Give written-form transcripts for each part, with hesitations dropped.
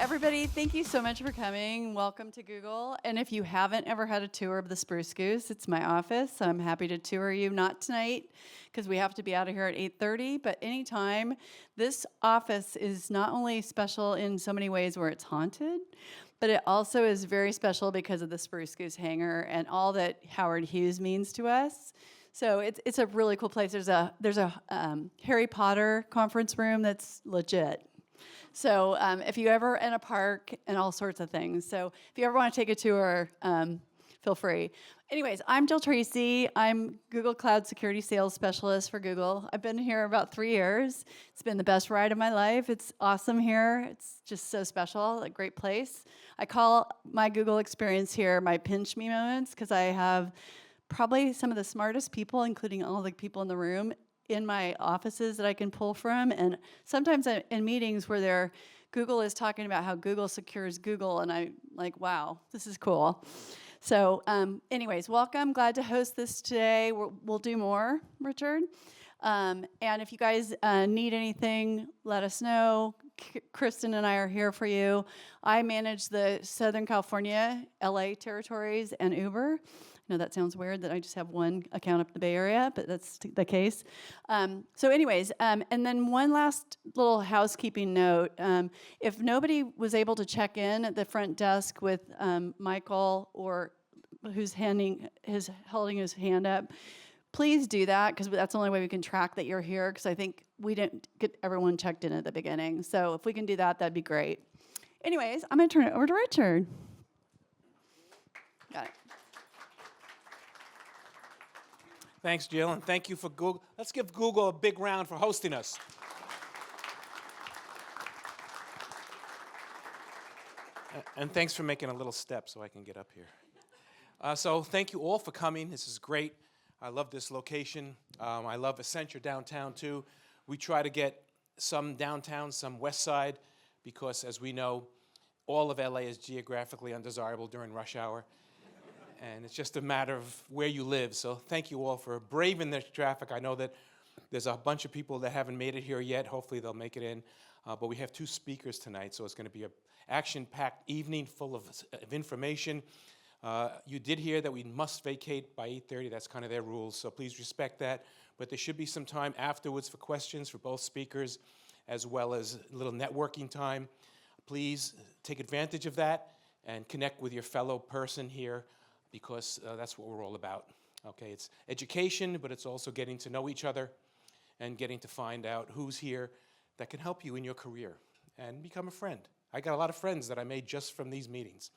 everybody, thank you so much for coming. Welcome to Google. And if you haven't ever had a tour of the Spruce Goose, it's my office. So I'm happy to tour you, not tonight, because we have to be out of here at 8:30, but anytime. This office is not only special in so many ways where it's haunted, but it also is very special because of the Spruce Goose hangar and all that Howard Hughes means to us. So it's a really cool place. There's a Harry Potter conference room that's legit. So if you ever in a park and all sorts of things. So if you ever want to take a tour, feel free. Anyways, I'm Jill Tracy. I'm Google Cloud Security Sales Specialist for Google. I've been here about 3 years. It's been the best ride of my life. It's awesome here. It's just so special, a great place. I call my Google experience here my pinch me moments because I have probably some of the smartest people, including all the people in the room, in my offices that I can pull from. And sometimes in meetings where Google is talking about how Google secures Google, and I'm like, wow, this is cool. So anyways, welcome. Glad to host this today. We'll do more, Richard. And if you guys need anything, let us know. Kristen and I are here for you. I manage the Southern California, LA territories, and Uber. I know that sounds weird that I just have one account up the Bay Area, but that's the case. So anyways, and then one last little housekeeping note. If nobody was able to check in at the front desk with Michael or who's holding his hand up, please do that, because that's the only way we can track that you're here, because I think we didn't get everyone checked in at the beginning. So if we can do that, that'd be great. Anyways, I'm going to turn it over to Richard. Got it. Thanks, Jill, and thank you for Google. Let's give Google a big round for hosting us. And thanks for making a little step so I can get up here. So thank you all for coming. This is great. I love this location. I love Essentia downtown, too. We try to get some downtown, some west side, because, as we know, all of LA is geographically undesirable during rush hour. And it's just a matter of where you live. So thank you all for braving the traffic. I know that there's a bunch of people that haven't made it here yet. Hopefully they'll make it in. But we have 2 speakers tonight, so it's going to be an action-packed evening full of information. You did hear that we must vacate by 8:30. That's kind of their rules, so please respect that. But there should be some time afterwards for questions for both speakers, as well as a little networking time. Please take advantage of that and connect with your fellow person here, because that's what we're all about. Okay, it's education, but it's also getting to know each other and getting to find out who's here that can help you in your career and become a friend. I got a lot of friends that I made just from these meetings.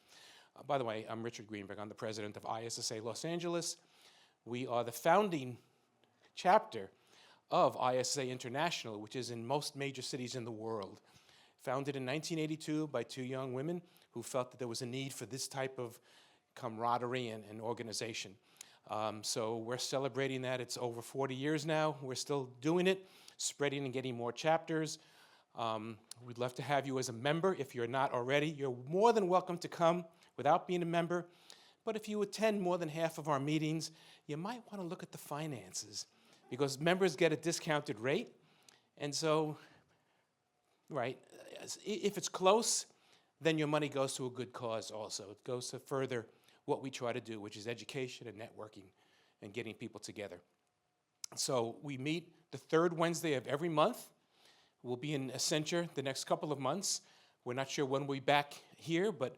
By the way, I'm Richard Greenberg. I'm the president of ISSA Los Angeles. We are the founding chapter of ISSA International, which is in most major cities in the world. Founded in 1982 by 2 young women who felt that there was a need for this type of camaraderie and organization. So we're celebrating that. It's over 40 years now. We're still doing it, spreading and getting more chapters. We'd love to have you as a member. If you're not already, you're more than welcome to come without being a member. But if you attend more than half of our meetings, you might want to look at the finances, because members get a discounted rate. And so, right, if it's close, then your money goes to a good cause also. It goes to further what we try to do, which is education and networking and getting people together. So we meet the 3rd Wednesday of every month. We'll be in Essentia the next couple of months. We're not sure when we'll be back here, but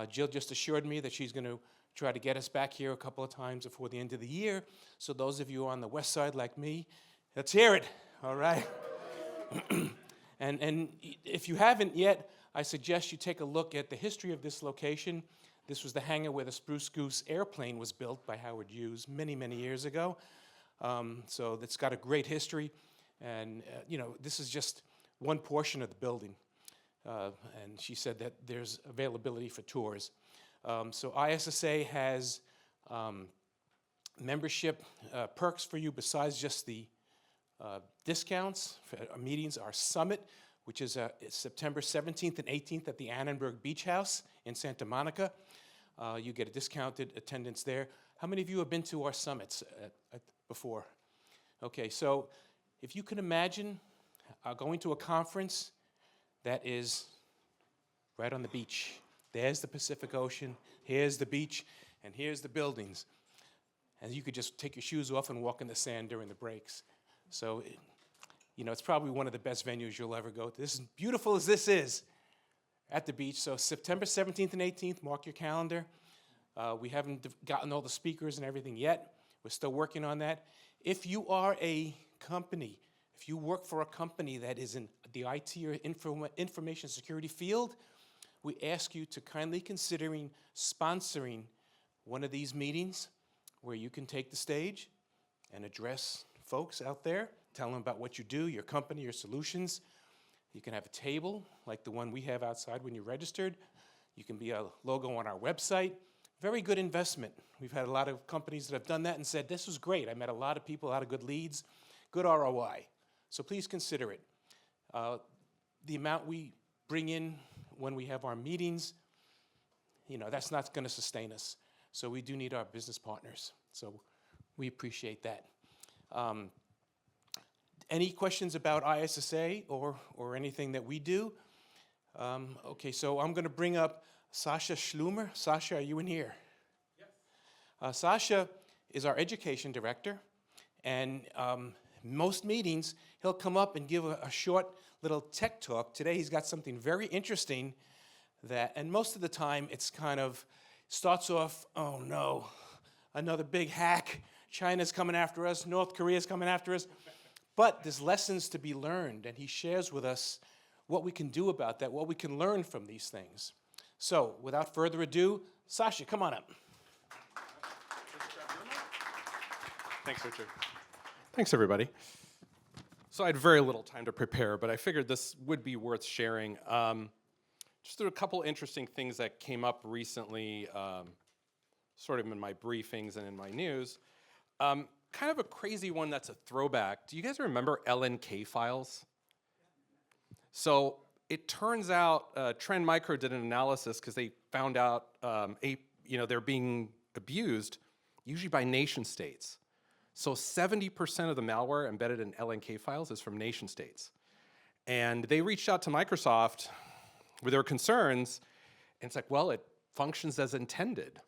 Jill just assured me that she's going to try to get us back here a couple of times before the end of the year. So those of you on the west side like me, let's hear it, all right? And if you haven't yet, I suggest you take a look at the history of this location. This was the hangar where the Spruce Goose airplane was built by Howard Hughes many, many years ago. So it's got a great history. And, this is just one portion of the building. And she said that there's availability for tours. So ISSA has membership perks for you besides just the discounts for our meetings. Our summit, which is September 17th and 18th at the Annenberg Beach House in Santa Monica. You get a discounted attendance there. How many of you have been to our summits before? Okay, so if you can imagine going to a conference that is right on the beach. There's the Pacific Ocean, here's the beach, and here's the buildings. And you could just take your shoes off and walk in the sand during the breaks. So, it's probably one of the best venues you'll ever go to. This is beautiful as this is at the beach. So September 17th and 18th, mark your calendar. We haven't gotten all the speakers and everything yet. We're still working on that. If you are a company, if you work for a company that is in the IT or information security field, we ask you to kindly considering sponsoring one of these meetings where you can take the stage and address folks out there, tell them about what you do, your company, your solutions. You can have a table like the one we have outside when you're registered. You can be a logo on our website. Very good investment. We've had a lot of companies that have done that and said, this was great. I met a lot of people, a lot of good leads, good ROI. So please consider it. The amount we bring in when we have our meetings, that's not going to sustain us. So we do need our business partners. So we appreciate that. Any questions about ISSA or anything that we do? Okay, so I'm going to bring up Sasha Schlumer. Sasha, are you in here? Yes. Sasha is our education director, and most meetings, he'll come up and give a short little tech talk. Today he's got something very interesting and most of the time it's kind of starts off, oh no, another big hack. China's coming after us, North Korea's coming after us. But there's lessons to be learned, and he shares with us what we can do about that, what we can learn from these things. So, without further ado, Sasha, come on up. Thanks, Richard. Thanks, everybody. So I had very little time to prepare, but I figured this would be worth sharing. Just there are a couple interesting things that came up recently, sort of in my briefings and in my news. Kind of a crazy one that's a throwback. Do you guys remember LNK files? So it turns out Trend Micro did an analysis because they found out they're being abused, usually by nation states. So 70% of the malware embedded in LNK files is from nation states. And they reached out to Microsoft with their concerns, and it's like, well, it functions as intended,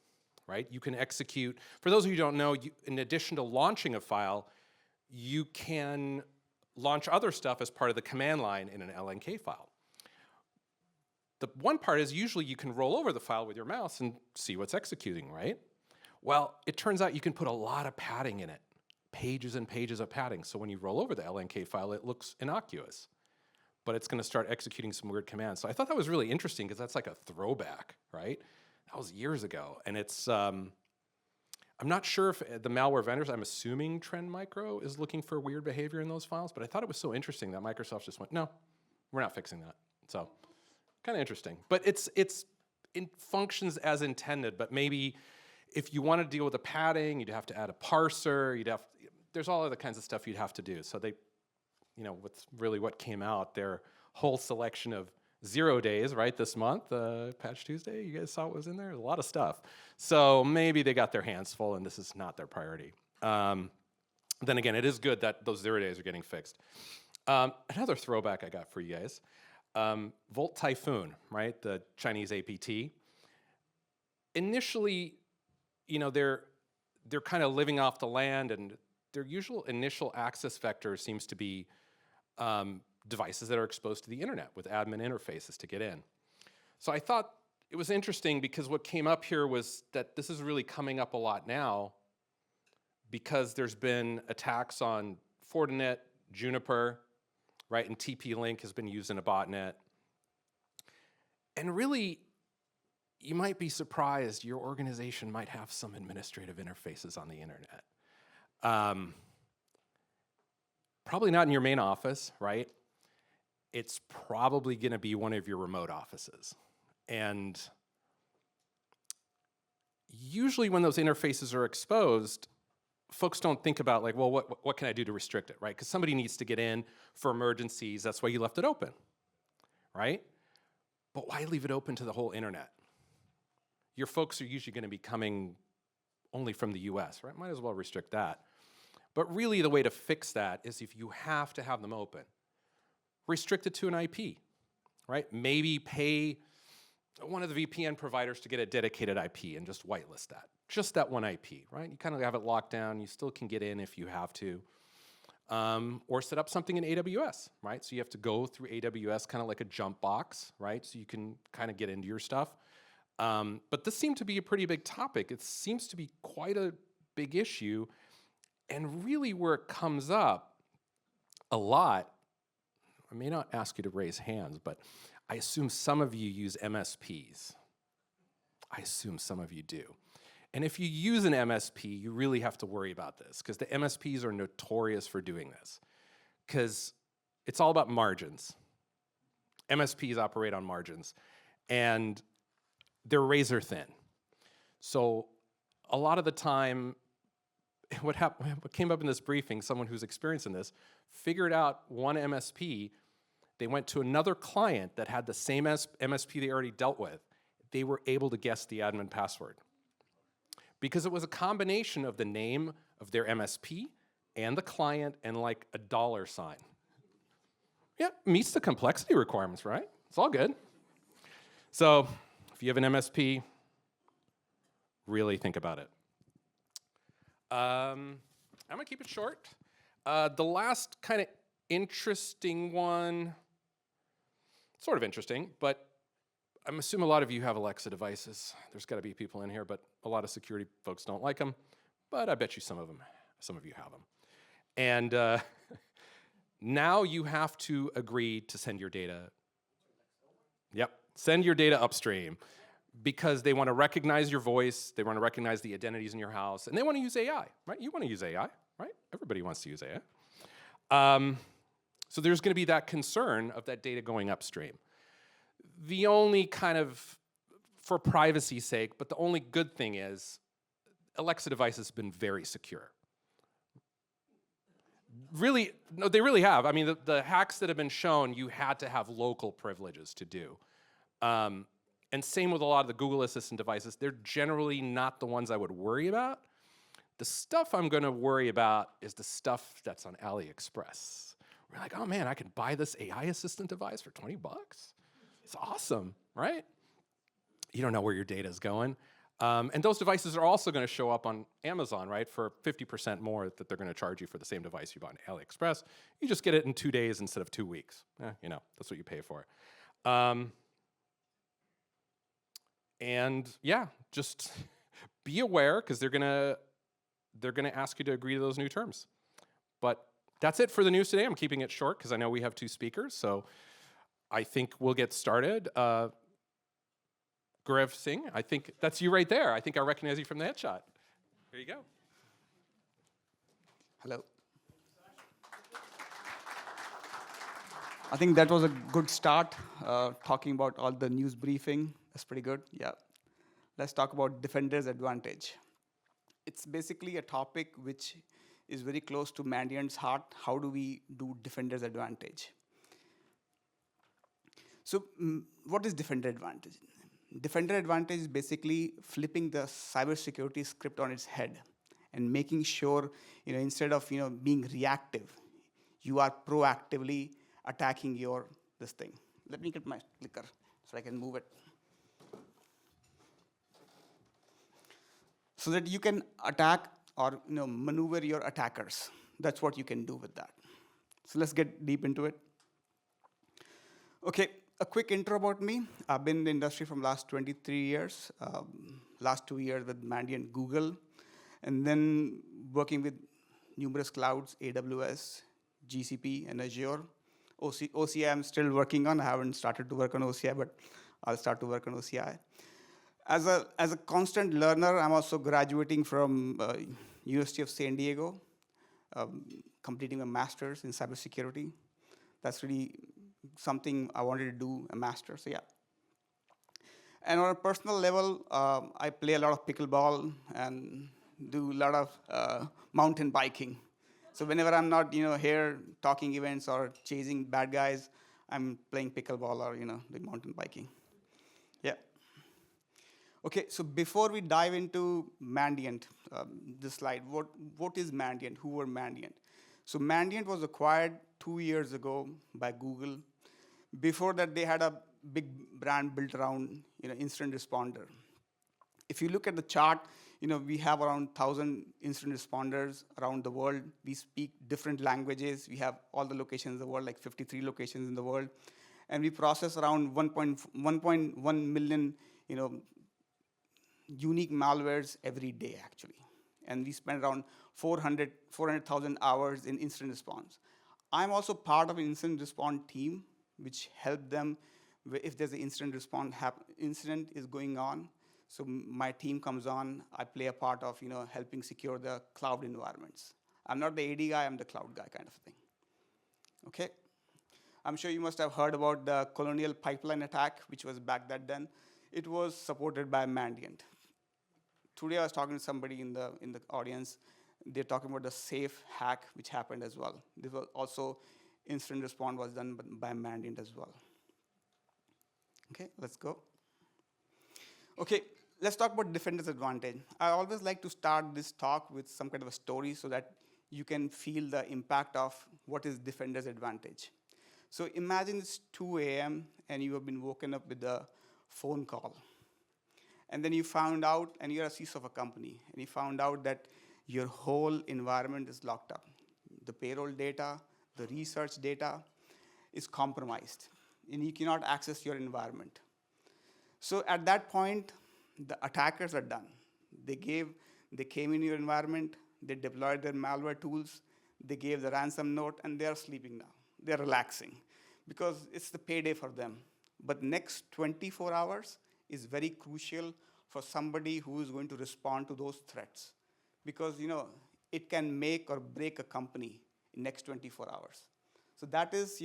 right? You can execute, for those of you who don't know, in addition to launching a file, you can launch other stuff as part of the command line in an LNK file. The one part is usually you can roll over the file with your mouse and see what's executing, right? Well, it turns out you can put a lot of padding in it, pages and pages of padding. So when you roll over the LNK file, it looks innocuous, but it's gonna start executing some weird commands. So I thought that was really interesting because that's like a throwback, right? That was years ago. And it's, I'm not sure if the malware vendors, I'm assuming Trend Micro is looking for weird behavior in those files, but I thought it was so interesting that Microsoft just went, no, we're not fixing that. So kind of interesting. But it functions as intended, but maybe if you want to deal with the padding, you'd have to add a parser, there's all other kinds of stuff you'd have to do. So they, what's really what came out, their whole selection of 0 days, right, this month, Patch Tuesday, you guys saw what was in there? There's a lot of stuff. So maybe they got their hands full and this is not their priority. Then again, it is good that those 0 days are getting fixed. Another throwback I got for you guys, Volt Typhoon, right, the Chinese APT. Initially, they're kind of living off the land, and their usual initial access vector seems to be devices that are exposed to the internet with admin interfaces to get in. So I thought it was interesting because what came up here was that this is really coming up a lot now because there's been attacks on Fortinet, Juniper, right, and TP-Link has been used in a botnet. And really, you might be surprised your organization might have some administrative interfaces on the internet. Probably not in your main office, right? It's probably gonna be one of your remote offices. And usually when those interfaces are exposed, folks don't think about like, well, what can I do to restrict it, right? Because somebody needs to get in for emergencies, that's why you left it open, right? But why leave it open to the whole internet? Your folks are usually gonna be coming only from the US, right? Might as well restrict that. But really the way to fix that is if you have to have them open, restrict it to an IP, right? Maybe pay one of the VPN providers to get a dedicated IP and just whitelist that. Just that one IP, right? You kind of have it locked down. You still can get in if you have to. Or set up something in AWS, right? So you have to go through AWS kind of like a jump box, right? So you can kind of get into your stuff. But this seemed to be a pretty big topic. It seems to be quite a big issue. And really where it comes up a lot, I may not ask you to raise hands, but I assume some of you use MSPs. I assume some of you do. And if you use an MSP, you really have to worry about this because the MSPs are notorious for doing this because it's all about margins. MSPs operate on margins and they're razor thin. So a lot of the time, what came up in this briefing, someone who's experiencing this, figured out one MSP, they went to another client that had the same MSP they already dealt with. They were able to guess the admin password because it was a combination of the name of their MSP and the client and like a $sign. Yeah, meets the complexity requirements, right? It's all good. So if you have an MSP, really think about it. I'm gonna keep it short. The last kind of interesting one, sort of interesting, but I'm assuming a lot of you have Alexa devices. There's gotta be people in here, but a lot of security folks don't like them, but I bet you some of you have them. And now you have to agree to send your data. Yep, send your data upstream because they want to recognize your voice, they want to recognize the identities in your house, and they want to use AI, right? You want to use AI, right? Everybody wants to use AI. So there's going to be that concern of that data going upstream. The only kind of, for privacy's sake, but the only good thing is Alexa devices have been very secure. Really, no, they really have. I mean, the hacks that have been shown, you had to have local privileges to do. And same with a lot of the Google Assistant devices. They're generally not the ones I would worry about. The stuff I'm gonna worry about is the stuff that's on AliExpress. We're like, oh man, I can buy this AI assistant device for 20 bucks. It's awesome, right? You don't know where your data is going. And those devices are also gonna show up on Amazon, right? For 50% more that they're gonna charge you for the same device you bought on AliExpress. You just get it in 2 days instead of 2 weeks. You know, that's what you pay for. And yeah, just be aware because they're gonna ask you to agree to those new terms. But that's it for the news today. I'm keeping it short because I know we have 2 speakers, so I think we'll get started. Gaurav Singh, I think that's you right there. I think I recognize you from the headshot. Here you go. Hello. I think that was a good start, talking about all the news briefing. That's pretty good, yeah. Let's talk about Defender's Advantage. It's basically a topic which is very close to Mandiant's heart. How do we do Defender's Advantage? So what is Defender Advantage? Defender Advantage is basically flipping the cybersecurity script on its head and making sure, instead of, being reactive, you are proactively attacking this thing. Let me get my clicker so I can move it. So that you can attack or maneuver your attackers. That's what you can do with that. So let's get deep into it. Okay, a quick intro about me. I've been in the industry from last 23 years, last 2 years with Mandiant Google, and then working with numerous clouds, AWS, GCP, and Azure. OCI I'm still working on. I haven't started to work on OCI, but I'll start to work on OCI. As a constant learner, I'm also graduating from University of San Diego, completing a master's in cybersecurity. That's really something I wanted to do, a master, so yeah. And on a personal level, I play a lot of pickleball and do a lot of mountain biking. So whenever I'm not, here talking events or chasing bad guys, I'm playing pickleball or, doing mountain biking. Yeah. Okay, so before we dive into Mandiant, this slide, what is Mandiant? Who were Mandiant? So Mandiant was acquired 2 years ago by Google. Before that, they had a big brand built around incident responder. If you look at the chart, we have around 1,000 incident responders around the world. We speak different languages. We have all the locations in the world, like 53 locations in the world. And we process around 1.1 million, unique malwares every day, actually. And we spend around 400,000 hours in incident response. I'm also part of an incident response team, which help them if there's an incident is going on. So my team comes on. I play a part of helping secure the cloud environments. I'm not the AD guy. I'm the cloud guy, kind of thing. Okay. I'm sure you must have heard about the Colonial Pipeline attack, which was back then. It was supported by Mandiant. Today I was talking to somebody in the audience. They're talking about the safe hack, which happened as well. This was also incident response was done by Mandiant as well. Okay, let's go. Okay, let's talk about defender's advantage. I always like to start this talk with some kind of a story so that you can feel the impact of what is defender's advantage. So imagine it's 2 a.m. and you have been woken up with a phone call. And then you found out, and you're a CISO of a company, and you found out that your whole environment is locked up. The payroll data, the research data is compromised, and you cannot access your environment. So at that point, the attackers are done. They came in your environment, they deployed their malware tools, they gave the ransom note, and they're sleeping now. They're relaxing because it's the payday for them. But next 24 hours is very crucial for somebody who is going to respond to those threats, because it can make or break a company in next 24 hours. So that is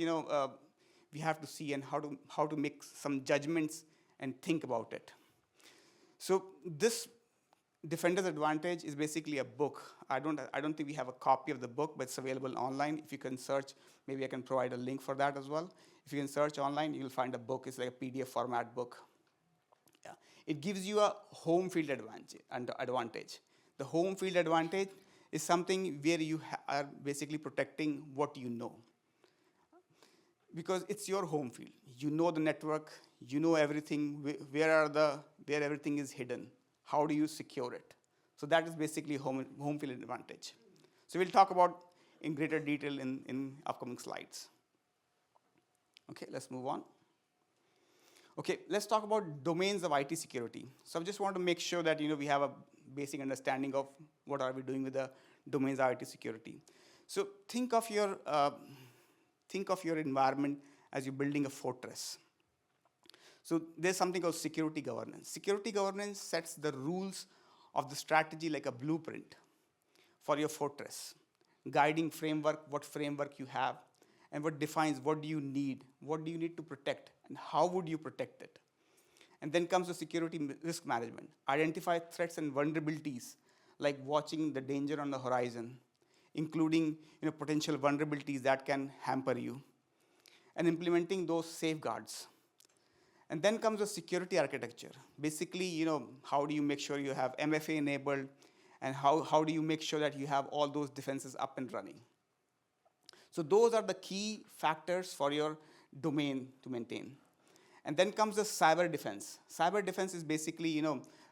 we have to see and how to make some judgments and think about it. So this Defender's Advantage is basically a book. I don't think we have a copy of the book, but it's available online. If you can search, maybe I can provide a link for that as well. If you can search online, you'll find a book. It's like a PDF format book. Yeah. It gives you a home field advantage. The home field advantage is something where you are basically protecting what you know. Because it's your home field. You know the network, you know everything, where everything is hidden. How do you secure it? So that is basically home field advantage. So we'll talk about in greater detail in upcoming slides. Okay, let's move on. Okay, let's talk about domains of IT security. So I just want to make sure that we have a basic understanding of what are we doing with the domains of IT security. So think of your environment as you're building a fortress. So there's something called security governance. Security governance sets the rules of the strategy like a blueprint for your fortress, guiding framework, what framework you have, and what defines what do you need to protect, and how would you protect it. And then comes the security risk management. Identify threats and vulnerabilities, like watching the danger on the horizon, including potential vulnerabilities that can hamper you, and implementing those safeguards. And then comes the security architecture. Basically, how do you make sure you have MFA enabled, and how do you make sure that you have all those defenses up and running? So those are the key factors for your domain to maintain. And then comes the cyber defense. Cyber defense is basically,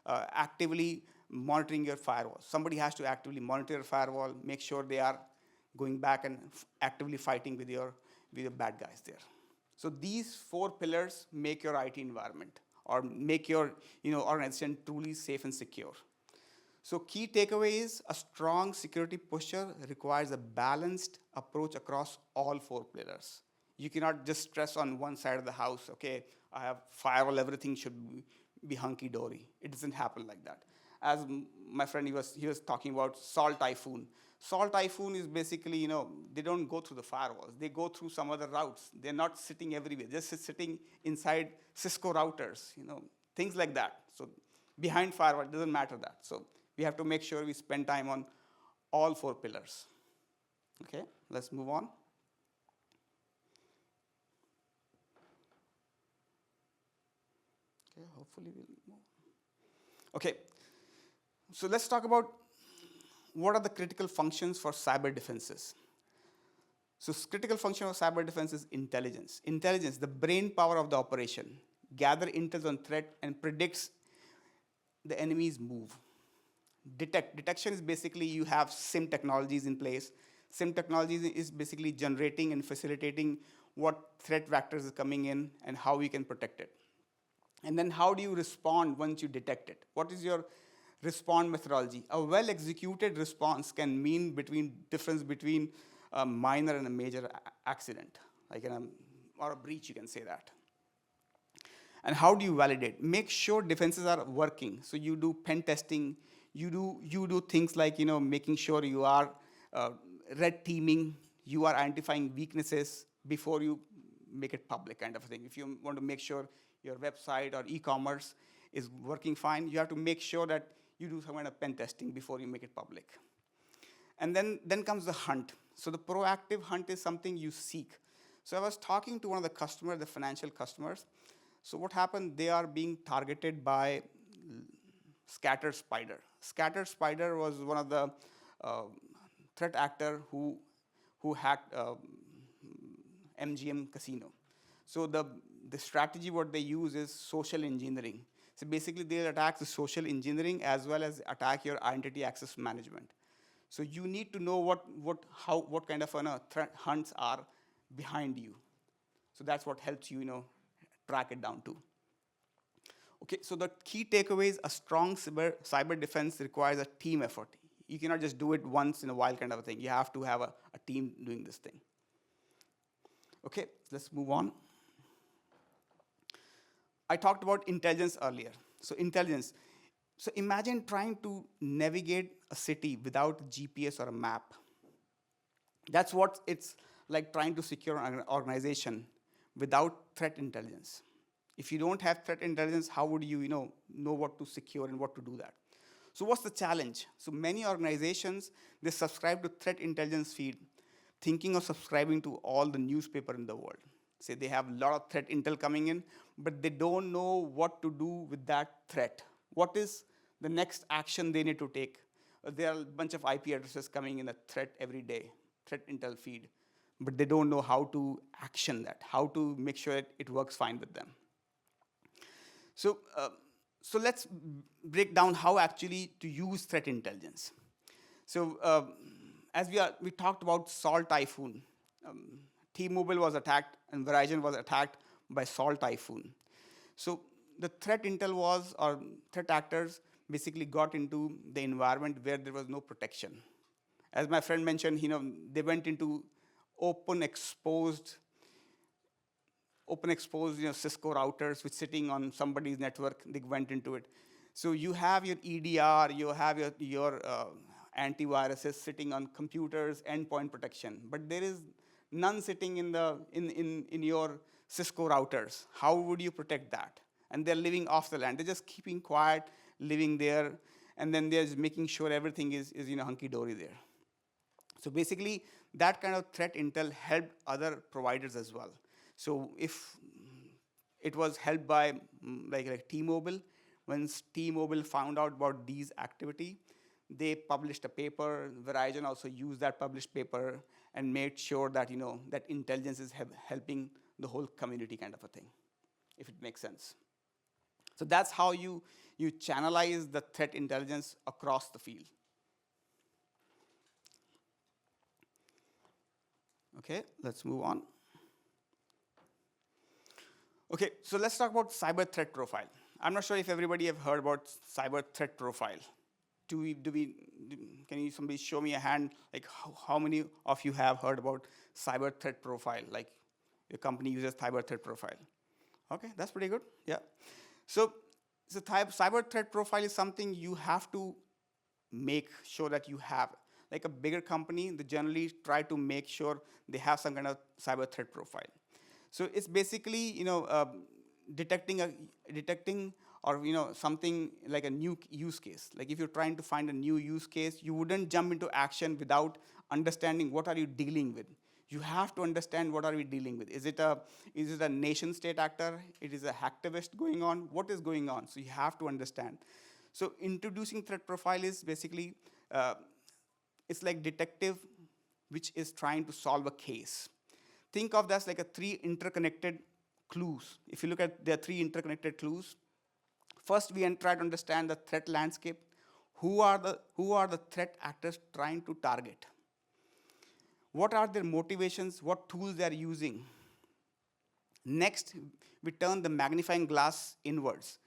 actively monitoring your firewall. Somebody has to actively monitor your firewall, make sure they are going back and actively fighting with your bad guys there. So these 4 pillars make your IT environment or make your organization truly safe and secure. So key takeaway is a strong security posture requires a balanced approach across all 4 pillars. You cannot just stress on one side of the house, okay, I have firewall, everything should be hunky-dory. It doesn't happen like that. As my friend, he was talking about Salt Typhoon. Salt Typhoon is basically, they don't go through the firewalls. They go through some other routes. They're not sitting everywhere. They're just sitting inside Cisco routers, things like that. So behind firewall, it doesn't matter that. So we have to make sure we spend time on all 4 pillars. Okay, let's move on. Okay, hopefully we'll move. Okay, so let's talk about what are the critical functions for cyber defenses. So critical function of cyber defense is intelligence. Intelligence, the brain power of the operation. gather intel on threat, and predicts the enemy's move. Detection is basically you have SIM technologies in place. SIM technologies is basically generating and facilitating what threat vectors is coming in and how we can protect it. And then how do you respond once you detect it? What is your response methodology? A well-executed response can mean difference between a minor and a major accident, like or a breach, you can say that. And how do you validate? Make sure defenses are working. So you do pen testing. You do things like making sure you are red teaming. You are identifying weaknesses before you make it public, kind of a thing. If you want to make sure your website or e-commerce is working fine, you have to make sure that you do some kind of pen testing before you make it public. And then comes the hunt. So the proactive hunt is something you seek. So I was talking to one of the customers, the financial customers. So what happened, they are being targeted by Scattered Spider. Scattered Spider was one of the threat actor who hacked MGM Casino. So the strategy what they use is social engineering. So basically they attack the social engineering as well as attack your identity access management. So you need to know what kind of threat hunts are behind you. So that's what helps you track it down too. Okay, so the key takeaways: a strong cyber defense requires a team effort. You cannot just do it once in a while, kind of a thing. You have to have a team doing this thing. Okay, let's move on. I talked about intelligence earlier. So intelligence. So imagine trying to navigate a city without GPS or a map. That's what it's like trying to secure an organization without threat intelligence. If you don't have threat intelligence, how would you know what to secure and what to do that? So what's the challenge? So many organizations, they subscribe to threat intelligence feed, thinking of subscribing to all the newspaper in the world. Say they have a lot of threat intel coming in, but they don't know what to do with that threat. What is the next action they need to take? There are a bunch of IP addresses coming in a threat every day, threat intel feed, but they don't know how to action that, how to make sure it works fine with them. So let's break down how actually to use threat intelligence. So as we talked about Salt Typhoon, T-Mobile was attacked and Verizon was attacked by Salt Typhoon. So the threat intel was, or threat actors basically got into the environment where there was no protection. As my friend mentioned, they went into open exposed Cisco routers which sitting on somebody's network. They went into it. So you have your EDR, you have your antiviruses sitting on computers, endpoint protection, but there is none sitting in your Cisco routers. How would you protect that? And they're living off the land. They're just keeping quiet, living there, and then they're just making sure everything is hunky-dory there. So basically, that kind of threat intel helped other providers as well. So if it was helped by like T-Mobile, when T-Mobile found out about these activity, they published a paper. Verizon also used that published paper and made sure that that intelligence is helping the whole community, kind of a thing, if it makes sense. So that's how you channelize the threat intelligence across the field. Okay, let's move on. Okay, so let's talk about cyber threat profile. I'm not sure if everybody have heard about cyber threat profile. Can somebody show me a hand, like how many of you have heard about cyber threat profile, like your company uses cyber threat profile? Okay, that's pretty good, yeah. So cyber threat profile is something you have to make sure that you have. Like a bigger company, they generally try to make sure they have some kind of cyber threat profile. So it's basically detecting or something like a new use case. Like if you're trying to find a new use case, you wouldn't jump into action without understanding what are you dealing with. You have to understand what are we dealing with. Is it a nation state actor? It is a hacktivist going on? What is going on? So you have to understand. So introducing threat profile is basically it's like detective which is trying to solve a case. Think of that like a 3 interconnected clues. If you look at their 3 interconnected clues, first we try to understand the threat landscape. Who are the threat actors trying to target? What are their motivations? What tools they are using? Next, we turn the magnifying glass inwards.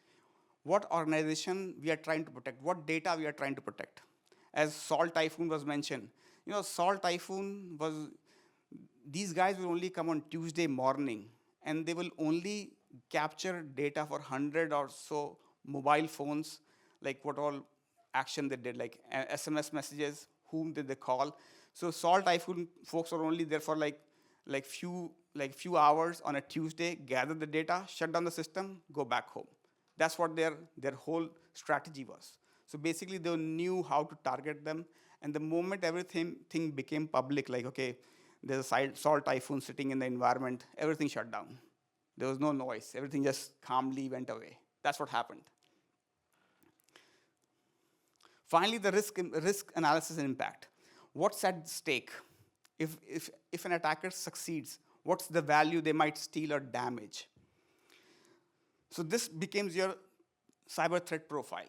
What organization we are trying to protect? What data we are trying to protect? As Salt Typhoon was mentioned, Salt Typhoon these guys will only come on Tuesday morning, and they will only capture data for 100 or so mobile phones, like what all action they did, like SMS messages, whom did they call. So Salt Typhoon folks are only there for like few hours on a Tuesday, gather the data, shut down the system, go back home. That's what their whole strategy was. So basically, they knew how to target them. And the moment everything became public, like, okay, there's a Salt Typhoon sitting in the environment, everything shut down. There was no noise. Everything just calmly went away. That's what happened. Finally, the risk analysis and impact. What's at stake? If an attacker succeeds, what's the value they might steal or damage? So this becomes your cyber threat profile.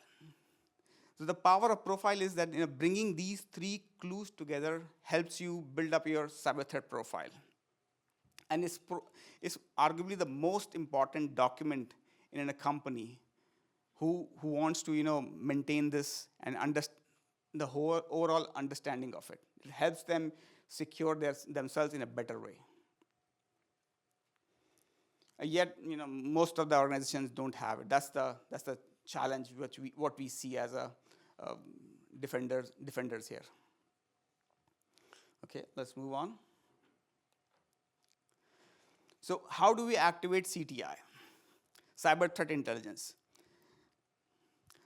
So the power of profile is that bringing these 3 clues together helps you build up your cyber threat profile. And it's arguably the most important document in a company who wants to maintain this and understand the whole overall understanding of it. It helps them secure themselves in a better way. Yet, most of the organizations don't have it. That's the challenge what we see as a defenders here. Okay, let's move on. So how do we activate CTI, cyber threat intelligence?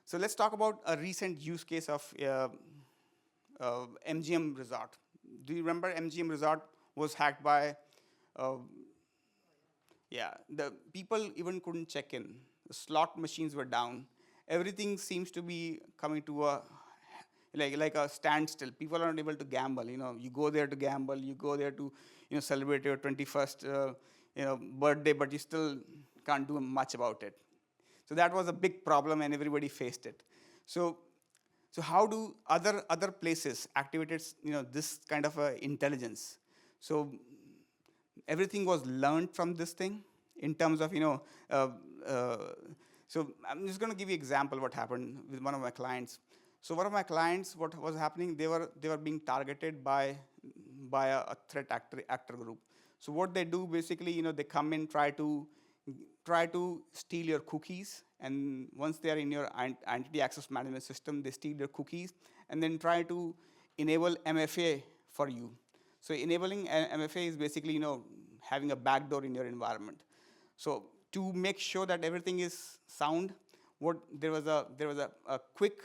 So let's talk about a recent use case of MGM Resort. Do you remember MGM Resort was hacked by, the people even couldn't check in. The slot machines were down. Everything seems to be coming to a like a standstill. People are not able to gamble. You go there to gamble. You go there to celebrate your 21st birthday, but you still can't do much about it. So that was a big problem, and everybody faced it. So how do other places activated this kind of intelligence? So everything was learned from this thing in terms of so I'm just going to give you an example what happened with one of my clients. So one of my clients, what was happening, they were being targeted by a threat actor group. So what they do basically, they come in, try to steal your cookies, and once they are in your identity access management system, they steal your cookies and then try to enable MFA for you. So enabling MFA is basically having a backdoor in your environment. So to make sure that everything is sound, there was a quick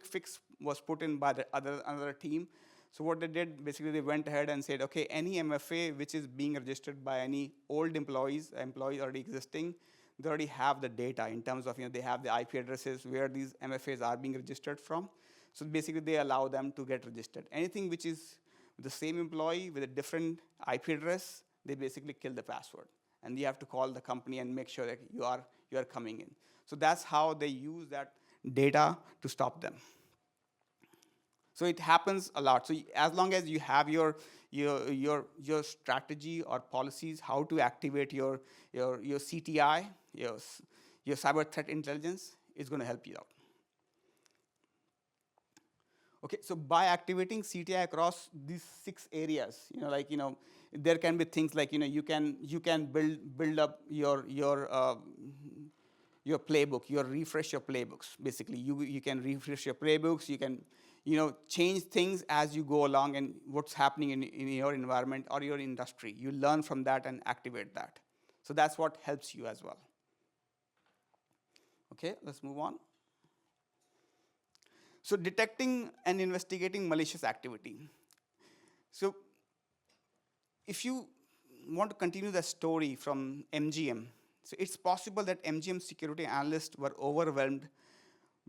fix was put in by another team. So what they did, basically they went ahead and said, okay, any MFA which is being registered by any old employees already existing, they already have the data in terms of, they have the IP addresses where these MFAs are being registered from. So basically they allow them to get registered. Anything which is the same employee with a different IP address, they basically kill the password. And you have to call the company and make sure that you are coming in. So that's how they use that data to stop them. So it happens a lot. So as long as you have your strategy or policies, how to activate your CTI, your cyber threat intelligence, is going to help you out. Okay, so by activating CTI across these 6 areas, there can be things like you can build up your playbook, refresh your playbooks. Basically, you can refresh your playbooks. You can change things as you go along and what's happening in your environment or your industry. You learn from that and activate that. So that's what helps you as well. Okay, let's move on. So detecting and investigating malicious activity. So if you want to continue the story from MGM, so it's possible that MGM security analysts were overwhelmed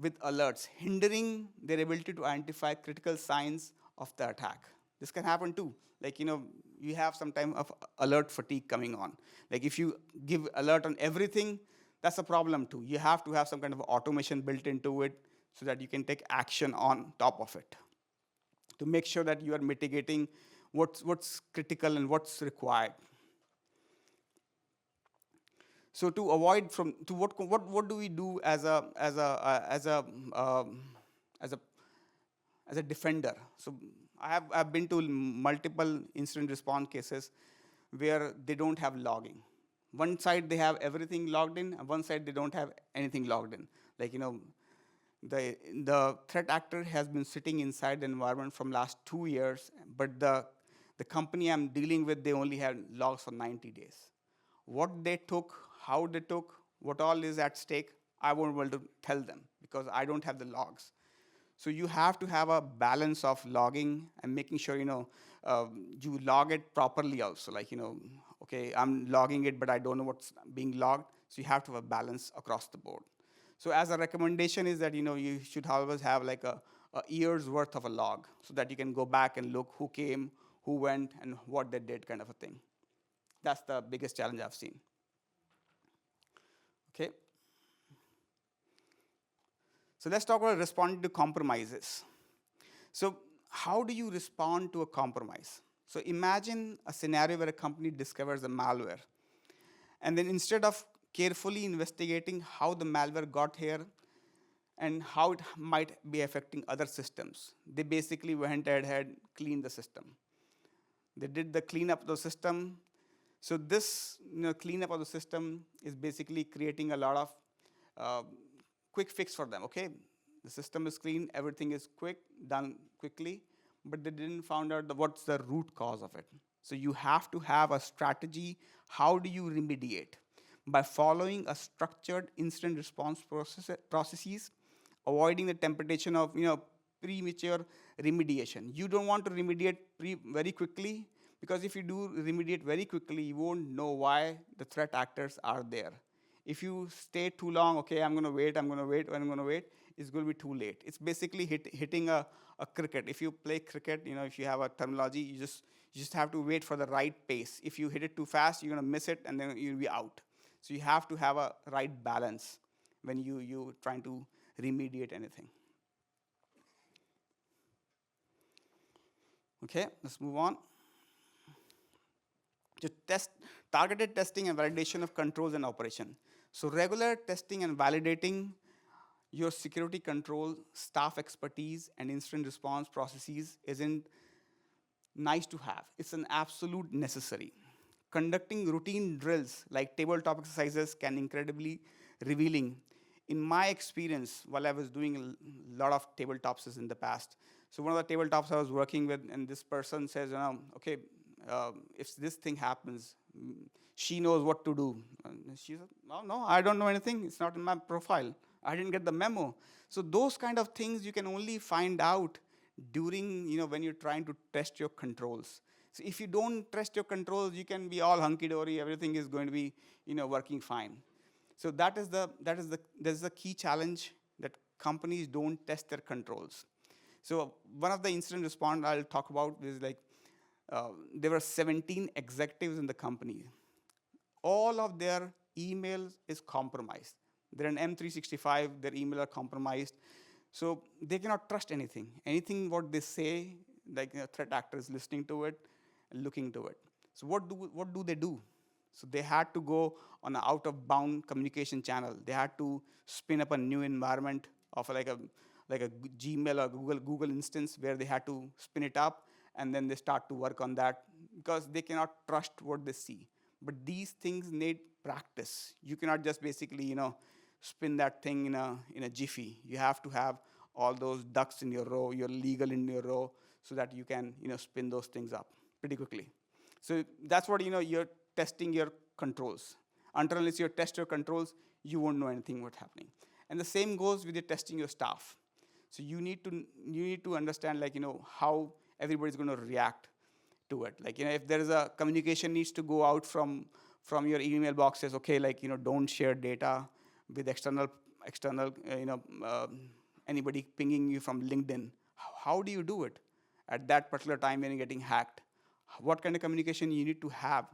with alerts, hindering their ability to identify critical signs of the attack. This can happen too. Like, you have some time of alert fatigue coming on. Like if you give alert on everything, that's a problem too. You have to have some kind of automation built into it so that you can take action on top of it to make sure that you are mitigating what's critical and what's required. So to avoid from to what do we do as a defender? So I've been to multiple incident response cases where they don't have logging. One side they have everything logged in, and one side they don't have anything logged in. Like the threat actor has been sitting inside the environment from last 2 years, but the company I'm dealing with, they only had logs for 90 days. What they took, how they took, what all is at stake, I won't be able to tell them because I don't have the logs. So you have to have a balance of logging and making sure you log it properly also. Like okay, I'm logging it, but I don't know what's being logged. So you have to have a balance across the board. So as a recommendation is that you should always have like a year's worth of a log so that you can go back and look who came, who went, and what they did, kind of a thing. That's the biggest challenge I've seen. Okay. So let's talk about responding to compromises. So how do you respond to a compromise? So imagine a scenario where a company discovers a malware. And then instead of carefully investigating how the malware got here and how it might be affecting other systems, they basically went ahead, cleaned the system. They did the cleanup of the system. So this cleanup of the system is basically creating a lot of quick fix for them. Okay, the system is clean, everything is quick, done quickly, but they didn't find out what's the root cause of it. So you have to have a strategy. How do you remediate? By following a structured incident response processes, avoiding the temptation of premature remediation. You don't want to remediate very quickly, because if you do remediate very quickly, you won't know why the threat actors are there. If you stay too long, okay, I'm going to wait, it's going to be too late. It's basically hitting a cricket. If you play cricket, if you have a terminology, you just have to wait for the right pace. If you hit it too fast, you're going to miss it, and then you'll be out. So you have to have a right balance when you're trying to remediate anything. Okay, let's move on. To test, targeted testing and validation of controls and operation. So regular testing and validating your security control, staff expertise, and incident response processes isn't nice to have. It's an absolute necessary. Conducting routine drills like tabletop exercises can be incredibly revealing. In my experience, while I was doing a lot of tabletops in the past, so one of the tabletops I was working with, and this person says, okay, if this thing happens, she knows what to do. And she said, no, I don't know anything. It's not in my profile. I didn't get the memo. So those kind of things you can only find out during, when you're trying to test your controls. So if you don't test your controls, you can be all hunky-dory. Everything is going to be, working fine. So that is the key challenge, that companies don't test their controls. So one of the incident response I'll talk about is like, there were 17 executives in the company. All of their emails is compromised. They're an M365, their email are compromised. So they cannot trust anything. Anything what they say, like threat actor is listening to it and looking to it. So what do they do? So they had to go on an out-of-bound communication channel. They had to spin up a new environment of like a Gmail or Google instance where they had to spin it up, and then they start to work on that because they cannot trust what they see. But these things need practice. You cannot just basically, spin that thing in a jiffy. You have to have all those ducks in your row, your legal in your row, so that you can, spin those things up pretty quickly. So that's what, you're testing your controls. Until unless you test your controls, you won't know anything what's happening. And the same goes with your testing your staff. So you need to understand, like, how everybody's going to react to it. Like, if there is a communication needs to go out from your email boxes, okay, like, don't share data with external, anybody pinging you from LinkedIn. How do you do it? at that particular time when you're getting hacked. What kind of communication you need to have.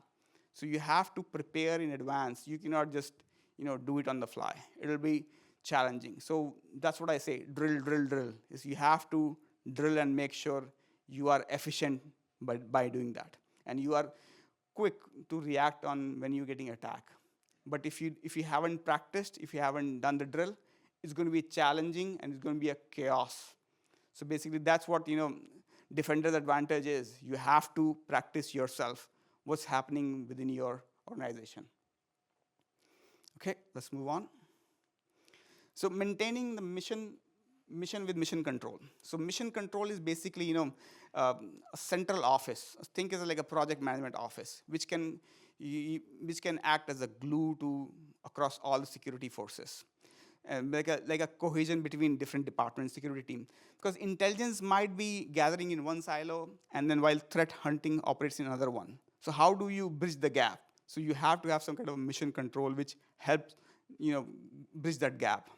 So you have to prepare in advance. You cannot just do it on the fly. It'll be challenging. So that's what I say, drill, drill, drill. Is you have to drill and make sure you are efficient by doing that. And you are quick to react on when you're getting attacked. But if you haven't practiced, if you haven't done the drill, it's going to be challenging and it's going to be a chaos. So basically that's what defender's advantage is. You have to practice yourself what's happening within your organization. Okay, let's move on. So maintaining the mission with mission control. So mission control is basically a central office. Think as like a project management office, which can act as a glue to across all the security forces, and like a cohesion between different departments, security team. Because intelligence might be gathering in one silo, and then while threat hunting operates in another one. So how do you bridge the gap? So you have to have some kind of mission control which helps bridge that gap.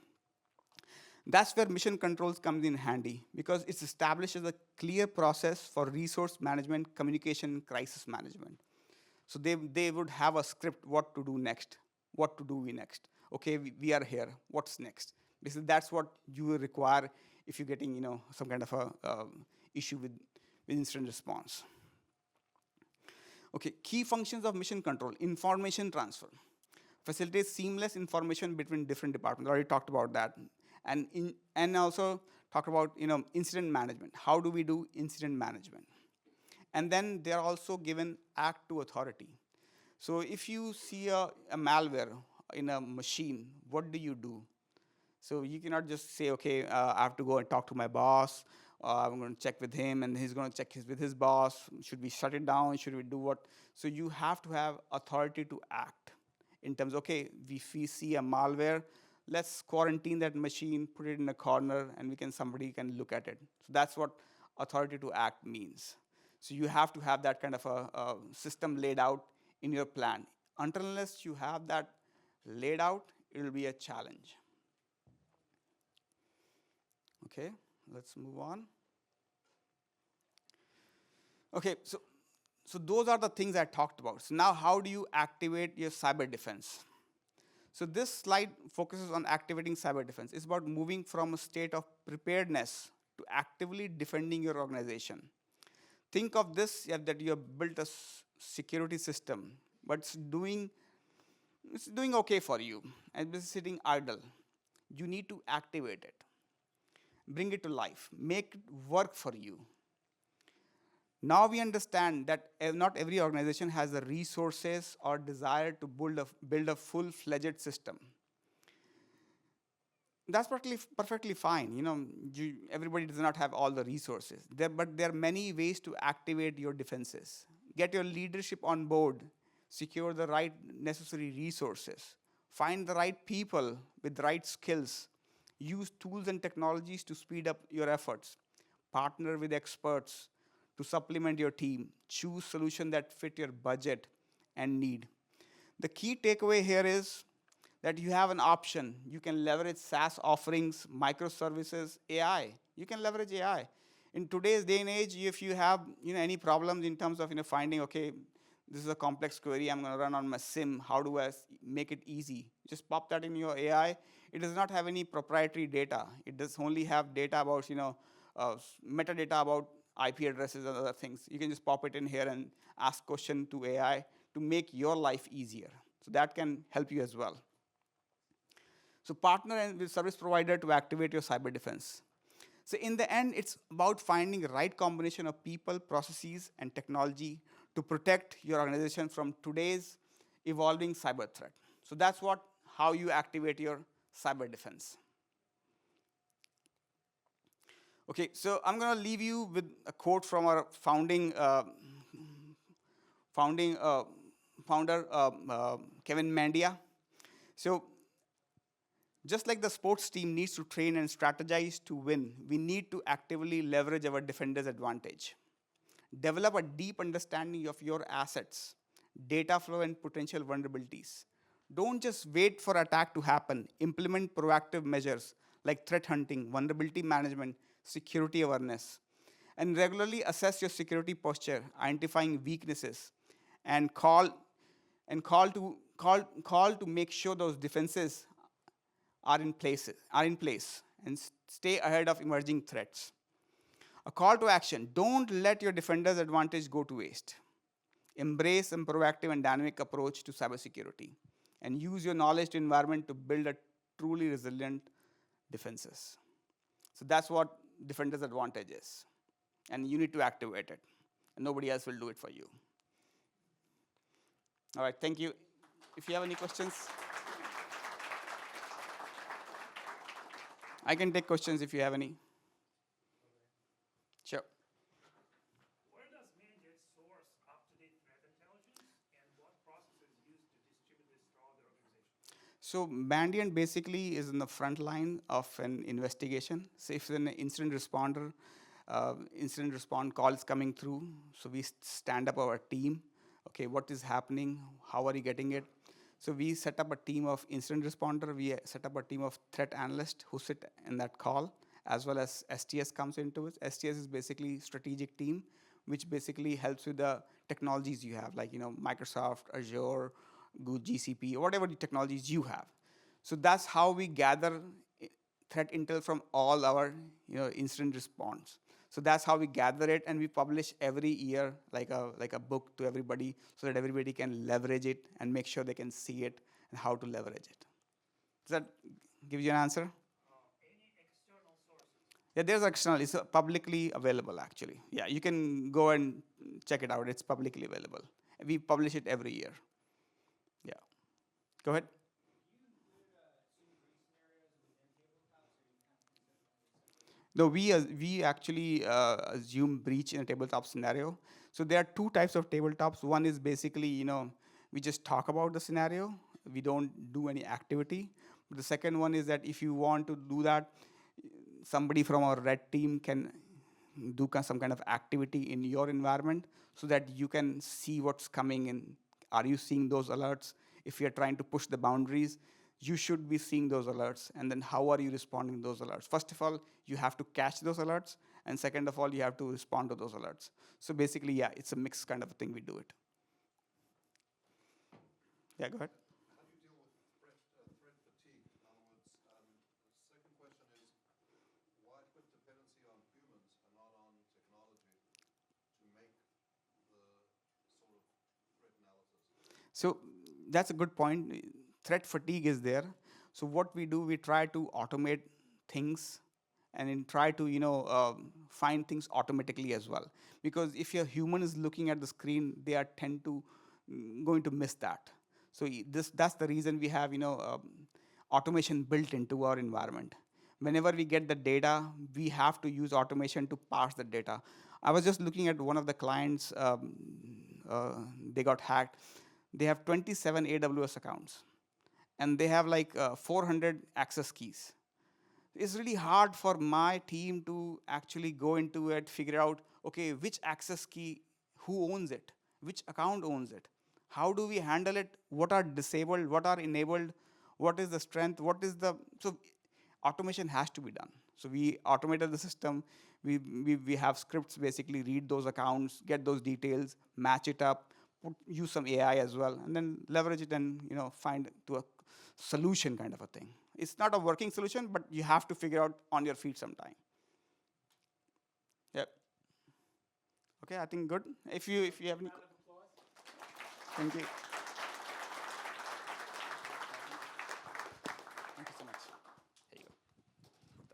That's where mission controls comes in handy, because it establishes a clear process for resource management, communication, crisis management. So they would have a script what to do next, what to do next. Okay, we are here, what's next? Basically, that's what you will require if you're getting some kind of a issue with incident response. Okay, key functions of mission control: information transfer, facilitates seamless information between different departments. I already talked about that. And also talk about incident management. How do we do incident management? And then they're also given act to authority. So if you see a malware in a machine, what do you do? So you cannot just say, okay, I have to go and talk to my boss. I'm going to check with him, and he's going to check with his boss. Should we shut it down? Should we do what? So you have to have authority to act in terms of, okay, if we see a malware, let's quarantine that machine, put it in a corner, and somebody can look at it. So that's what authority to act means. So you have to have that kind of a system laid out in your plan. Unless you have that laid out, it will be a challenge. Okay, let's move on. Okay, so those are the things I talked about. So now how do you activate your cyber defense? So this slide focuses on activating cyber defense. It's about moving from a state of preparedness to actively defending your organization. Think of this that you have built a security system, but it's doing okay for you, and it's sitting idle. You need to activate it, bring it to life, make it work for you. Now we understand that not every organization has the resources or desire to build a full-fledged system. That's perfectly fine. Everybody does not have all the resources. But there are many ways to activate your defenses. Get your leadership on board. Secure the right necessary resources. Find the right people with the right skills. Use tools and technologies to speed up your efforts. Partner with experts to supplement your team. Choose solutions that fit your budget and need. The key takeaway here is that you have an option. You can leverage SaaS offerings, microservices, AI. You can leverage AI. In today's day and age, if you have any problems in terms of finding, okay, this is a complex query I'm going to run on my SIM, how do I make it easy? Just pop that in your AI. It does not have any proprietary data. It does only have data about, metadata about IP addresses and other things. You can just pop it in here and ask question to AI to make your life easier. So that can help you as well. So partner with service provider to activate your cyber defense. So in the end, it's about finding the right combination of people, processes, and technology to protect your organization from today's evolving cyber threat. So that's how you activate your cyber defense. Okay, so I'm going to leave you with a quote from our founder, Kevin Mandia. So just like the sports team needs to train and strategize to win, we need to actively leverage our defender's advantage. Develop a deep understanding of your assets, data flow, and potential vulnerabilities. Don't just wait for attack to happen. Implement proactive measures like threat hunting, vulnerability management, security awareness. And regularly assess your security posture, identifying weaknesses, and call to make sure those defenses are in place, and stay ahead of emerging threats. A call to action: don't let your defender's advantage go to waste. Embrace a proactive and dynamic approach to cybersecurity, and use your knowledge to environment to build a truly resilient defenses. So that's what defender's advantage is. And you need to activate it. And nobody else will do it for you. All right, thank you. If you have any questions, I can take questions if you have any. Sure. Where does Mandiant source up-to-date threat intelligence, and what processes used to distribute this throughout the organization? So Mandiant basically is in the front line of an investigation. So if an incident responder, incident response call is coming through, so we stand up our team. Okay, what is happening? How are you getting it? So we set up a team of incident responder. We set up a team of threat analysts who sit in that call, as well as STS comes into it. STS is basically strategic team, which basically helps with the technologies you have, like Microsoft, Azure, Google GCP, or whatever the technologies you have. So that's how we gather threat intel from all our incident response. So that's how we gather it, and we publish every year like a book to everybody, so that everybody can leverage it and make sure they can see it and how to leverage it. Does that give you an answer? Any external sources? Yeah, there's external. It's publicly available, actually. Yeah, you can go and check it out. It's publicly available. We publish it every year. Yeah. Go ahead. No, we actually assume breach in a tabletop scenario. So there are two types of tabletops. One is basically, we just talk about the scenario. We don't do any activity. But the second one is that if you want to do that, somebody from our red team can do some kind of activity in your environment, so that you can see what's coming and are you seeing those alerts. If you're trying to push the boundaries, you should be seeing those alerts, and then how are you responding to those alerts? First of all, you have to catch those alerts, and second of all, you have to respond to those alerts. So basically, yeah, it's a mixed kind of a thing we do it. Yeah, go ahead. How do you deal with threat fatigue? In other words, the second question is, why put dependency on humans and not on technology to make the sort of threat analysis? So that's a good point. Threat fatigue is there. So what we do, we try to automate things, and then try to find things automatically as well. Because if your human is looking at the screen, they are tend to going to miss that. So that's the reason we have automation built into our environment. Whenever we get the data, we have to use automation to parse the data. I was just looking at one of the clients. They got hacked. They have 27 AWS accounts, and they have like 400 access keys. It's really hard for my team to actually go into it, figure out, okay, which access key, who owns it, which account owns it, how do we handle it, what are disabled, what are enabled, what is the strength, so automation has to be done. So we automated the system. We have scripts basically read those accounts, get those details, match it up, use some AI as well, and then leverage it and find to a solution kind of a thing. It's not a working solution, but you have to figure out on your feet sometime. Yep. Okay, I think good. If you have any. Thank you. Thank you so much. There you go. Put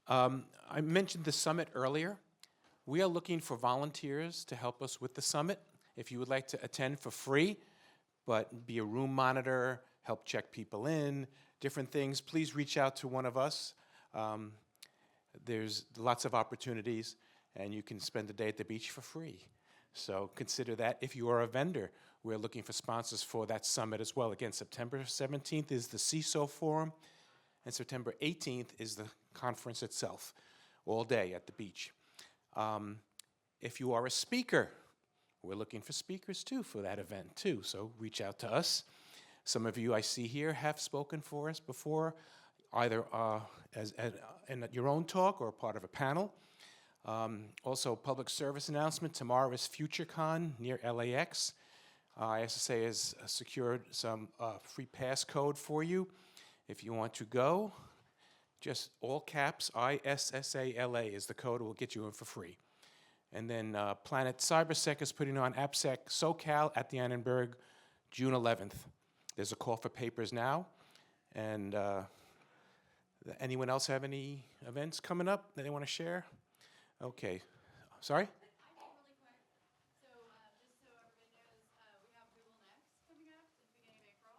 that there. I mentioned the summit earlier. We are looking for volunteers to help us with the summit. If you would like to attend for free, but be a room monitor, help check people in, different things, please reach out to one of us. There's lots of opportunities, and you can spend a day at the beach for free. So consider that. If you are a vendor, we're looking for sponsors for that summit as well. Again, September 17th is the CISO Forum, and September 18th is the conference itself, all day at the beach. If you are a speaker, we're looking for speakers too for that event too, so reach out to us. Some of you I see here have spoken for us before, either in your own talk or part of a panel. Also, public service announcement, tomorrow is FutureCon near LAX. ISSA has secured some free passcode for you. If you want to go, just all caps, ISSALA is the code, will get you in for free. And then Planet CyberSec is putting on AppSec SoCal at the Annenberg, June 11th. There's a call for papers now. And anyone else have any events coming up that they want to share? Okay. Sorry? I think really quick. So just so everybody knows, we have Google Next coming up at the beginning of April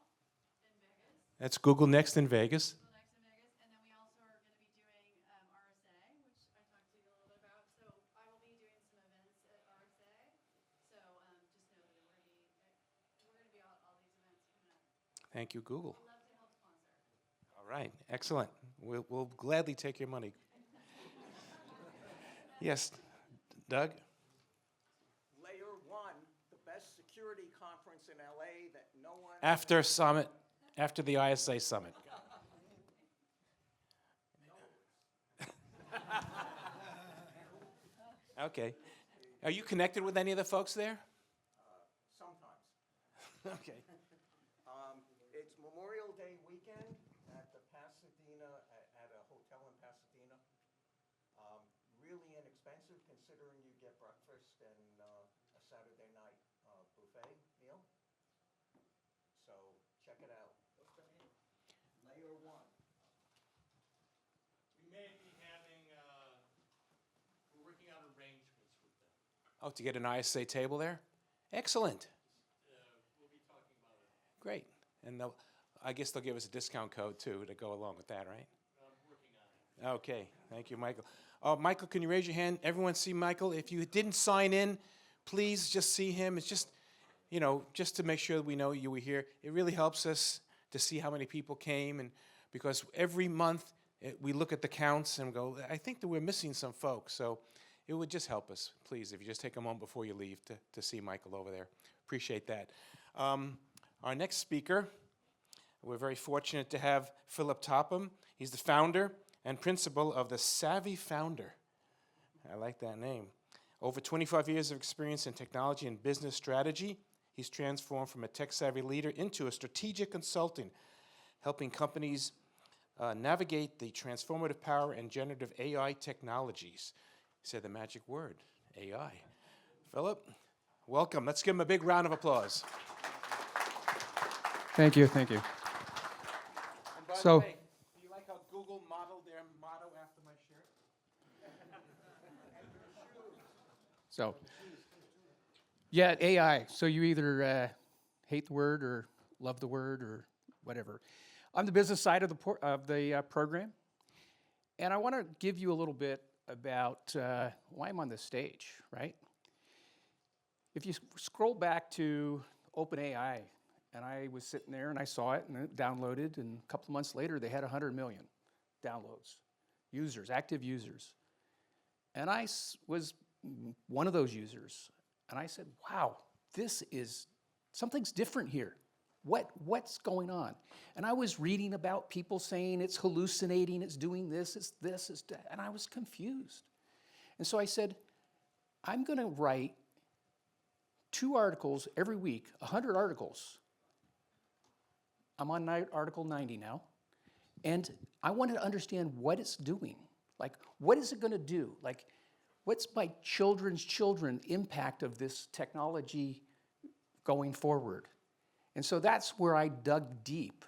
in Vegas. That's Google Next in Vegas. Google Next in Vegas, and then we also are going to be doing RSA, which I talked to you a little bit about. So I will be doing some events at RSA. So just know that we're going to be all these events coming up. Thank you, Google. We'd love to help sponsor. All right, excellent. We'll gladly take your money. Yes, Doug? Layer 1, the best security conference in LA that no one. After summit, after the ISA summit. Okay. Are you connected with any of the folks there? Sometimes. Okay. It's Memorial Day weekend at the Pasadena, at a hotel in Pasadena. Really inexpensive considering you get breakfast and a Saturday night buffet meal. So check it out. What's the name? Layer 1. We may be having, we're working out arrangements with them. Oh, to get an ISA table there? Excellent. We'll be talking about it. Great. And I guess they'll give us a discount code, too, to go along with that, right? I'm working on it. Okay, thank you, Michael. Michael, can you raise your hand? Everyone see Michael? If you didn't sign in, please just see him. It's just, just to make sure that we know you were here. It really helps us to see how many people came, and because every month we look at the counts and go, I think that we're missing some folks. So it would just help us, please, if you just take a moment before you leave to see Michael over there. Appreciate that. Our next speaker, we're very fortunate to have Philip Topham. He's the founder and principal of the Savvy Founder. I like that name. Over 25 years of experience in technology and business strategy, he's transformed from a tech-savvy leader into a strategic consultant, helping companies navigate the transformative power and generative AI technologies. He said the magic word, AI. Philip, welcome. Let's give him a big round of applause. Thank you, thank you. And by So- the way, do you like how Google modeled their motto after my shirt? So, yeah, AI. So you either hate the word or love the word or whatever. I'm the business side of the program, and I want to give you a little bit about why I'm on this stage, right? If you scroll back to OpenAI, and I was sitting there and I saw it and it downloaded, and a couple of months later they had 100 million downloads, users, active users. And I was one of those users, and I said, wow, something's different here. What's going on? And I was reading about people saying it's hallucinating, it's doing this, it's that, and I was confused. And so I said, I'm gonna write 2 articles every week, 100 articles. I'm on article 90 now, and I wanted to understand what it's doing. Like, what is it gonna do? Like, what's my children's children impact of this technology going forward? And so that's where I dug deep.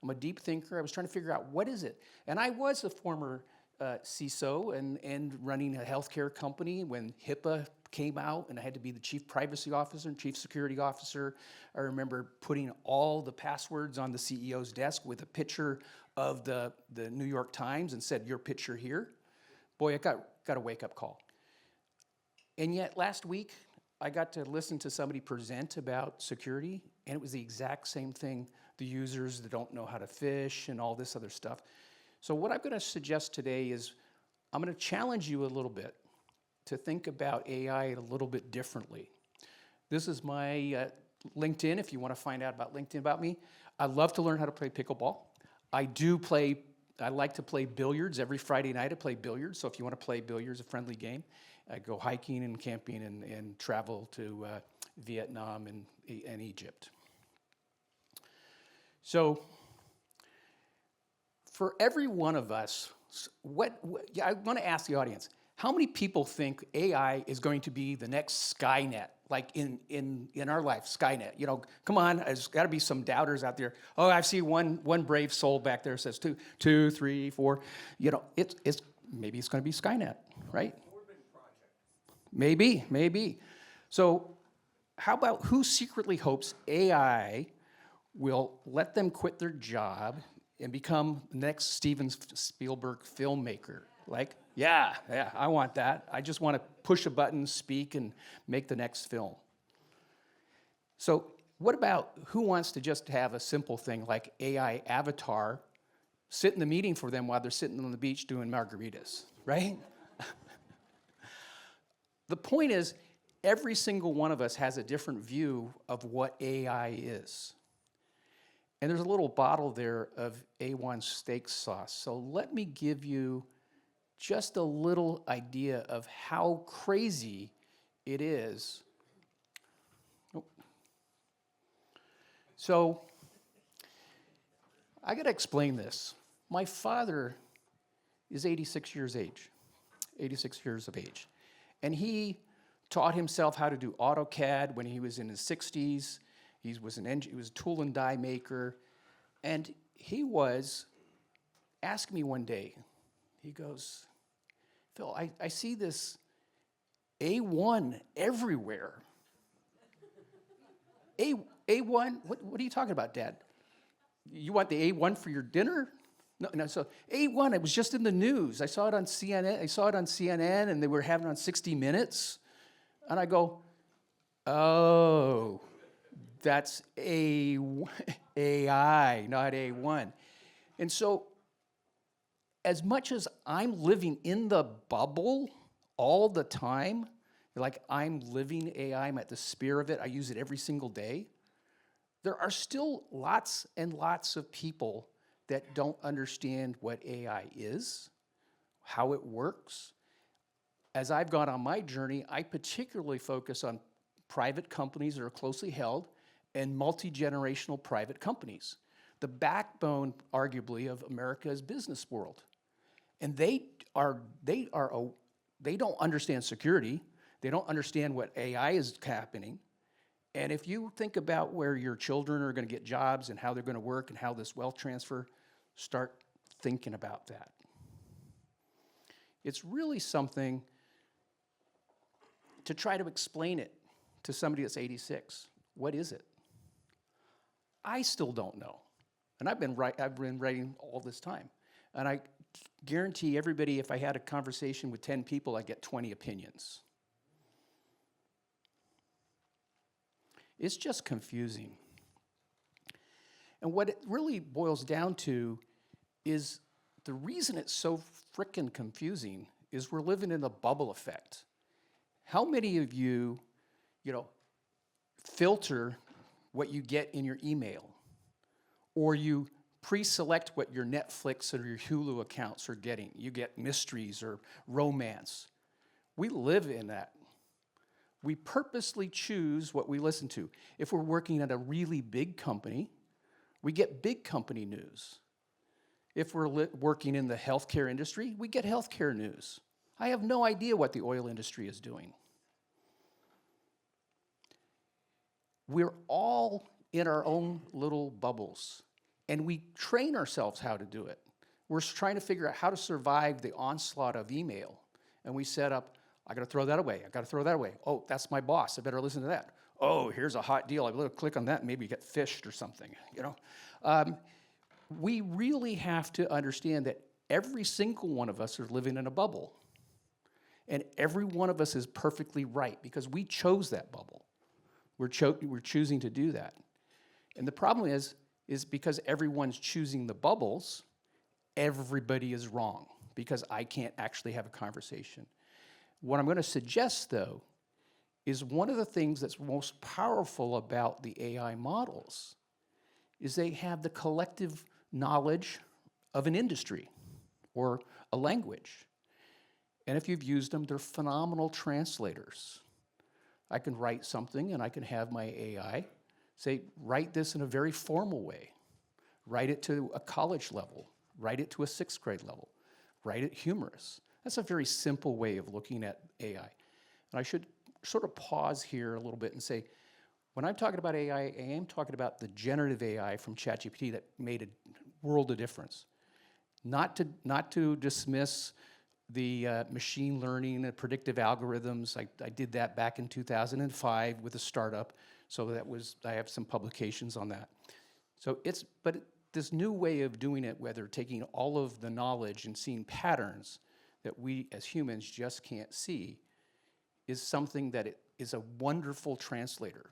I'm a deep thinker. I was trying to figure out what is it. And I was a former CISO and running a healthcare company when HIPAA came out, and I had to be the chief privacy officer and chief security officer. I remember putting all the passwords on the CEO's desk with a picture of the New York Times and said, your picture here. Boy, I got a wake-up call. And yet last week, I got to listen to somebody present about security, and it was the exact same thing. The users that don't know how to fish and all this other stuff. So what I'm gonna suggest today is I'm gonna challenge you a little bit to think about AI a little bit differently. This is my LinkedIn, if you wanna find out about LinkedIn about me. I love to learn how to play pickleball. I do play I like to play billiards. Every Friday night I play billiards. So if you want to play billiards, a friendly game, I go hiking and camping and travel to Vietnam and Egypt. So for every one of us, yeah, I want to ask the audience, how many people think AI is going to be the next Skynet, like in our life, Skynet? You know, come on, there's got to be some doubters out there. Oh, I see one brave soul back there says two, 3, 4. You know, maybe it's going to be Skynet, right? Maybe. So how about who secretly hopes AI will let them quit their job and become the next Steven Spielberg filmmaker? Like, yeah, I want that. I just want to push a button, speak, and make the next film. So what about who wants to just have a simple thing like AI avatar sit in the meeting for them while they're sitting on the beach doing margaritas, right? The point is, every single one of us has a different view of what AI is. And there's a little bottle there of A1 steak sauce. So let me give you just a little idea of how crazy it is. Oh. So I got to explain this. My father is 86 years of age. And he taught himself how to do AutoCAD when he was in his 60s. He was a tool and die maker. And he was asking me one day, he goes, Phil, I see this A1 everywhere. A1? What are you talking about, Dad? You want the A1 for your dinner? No, so A1, it was just in the news. I saw it on CNN, and they were having it on 60 Minutes. And I go, oh, that's AI, not A1. And so as much as I'm living in the bubble all the time, like I'm living AI, I'm at the spear of it, I use it every single day, there are still lots and lots of people that don't understand what AI is, how it works. As I've gone on my journey, I particularly focus on private companies that are closely held and multi-generational private companies, the backbone, arguably, of America's business world. And they don't understand security. They don't understand what AI is happening. And if you think about where your children are going to get jobs and how they're going to work and how this wealth transfer, start thinking about that. It's really something to try to explain it to somebody that's 86. What is it? I still don't know. And I've been writing all this time. And I guarantee everybody, if I had a conversation with 10 people, I'd get 20 opinions. It's just confusing. And what it really boils down to is the reason it's so frickin' confusing is we're living in a bubble effect. How many of you, filter what you get in your email? Or you pre-select what your Netflix or your Hulu accounts are getting. You get mysteries or romance. We live in that. We purposely choose what we listen to. If we're working at a really big company, we get big company news. If we're working in the healthcare industry, we get healthcare news. I have no idea what the oil industry is doing. We're all in our own little bubbles, and we train ourselves how to do it. We're trying to figure out how to survive the onslaught of email, and we set up, I gotta throw that away, I gotta throw that away. Oh, that's my boss, I better listen to that. Oh, here's a hot deal, I better click on that and maybe get fished or something, We really have to understand that every single one of us are living in a bubble. And every one of us is perfectly right because we chose that bubble. We're choosing to do that. And the problem is because everyone's choosing the bubbles, everybody is wrong because I can't actually have a conversation. What I'm going to suggest, though, is one of the things that's most powerful about the AI models is they have the collective knowledge of an industry or a language. And if you've used them, they're phenomenal translators. I can write something and I can have my AI say, write this in a very formal way. Write it to a college level. Write it to a 6th grade level. Write it humorous. That's a very simple way of looking at AI. And I should sort of pause here a little bit and say, when I'm talking about AI, I am talking about the generative AI from ChatGPT that made a world of difference. Not to dismiss the machine learning and predictive algorithms. I did that back in 2005 with a startup, so I have some publications on that. So this new way of doing it, whether taking all of the knowledge and seeing patterns that we as humans just can't see, is something that it is a wonderful translator.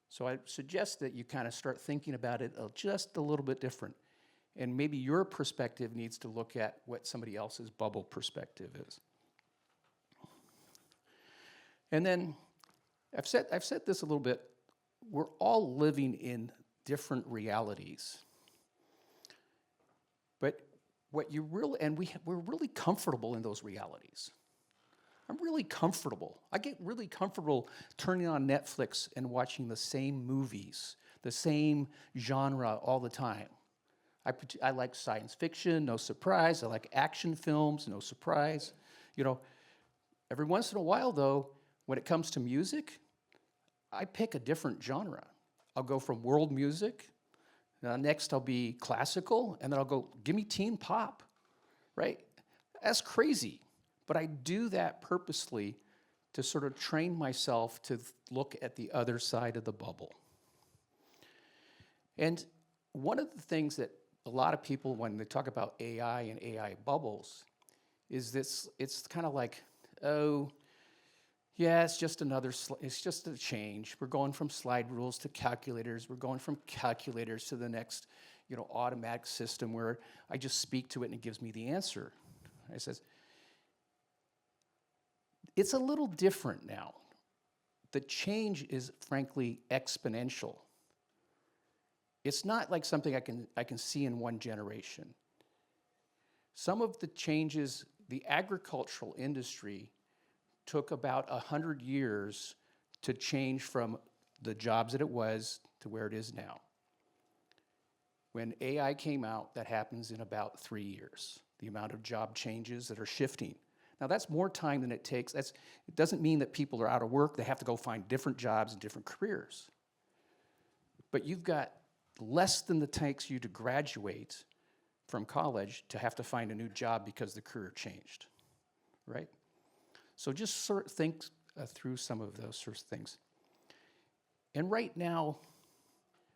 So I suggest that you kind of start thinking about it just a little bit different. And maybe your perspective needs to look at what somebody else's bubble perspective is. And then, I've said this a little bit, we're all living in different realities. But what you really, and we're really comfortable in those realities. I'm really comfortable. I get really comfortable turning on Netflix and watching the same movies, the same genre all the time. I like science fiction, no surprise. I like action films, no surprise. You know, every once in a while, though, when it comes to music, I pick a different genre. I'll go from world music, next I'll be classical, and then I'll go, give me teen pop, right? That's crazy, but I do that purposely to sort of train myself to look at the other side of the bubble. And one of the things that a lot of people, when they talk about AI and AI bubbles, is this, it's kind of like, oh, yeah, it's just it's just a change. We're going from slide rules to calculators. We're going from calculators to the next, automatic system where I just speak to it and it gives me the answer. I says, it's a little different now. The change is frankly exponential. It's not like something I can see in one generation. Some of the changes, the agricultural industry took about 100 years to change from the jobs that it was to where it is now. When AI came out, that happens in about 3 years, the amount of job changes that are shifting. Now that's more time than it takes. It doesn't mean that people are out of work. They have to go find different jobs and different careers. But you've got less than it takes you to graduate from college to have to find a new job because the career changed, right? So just sort of think through some of those sorts of things. And right now,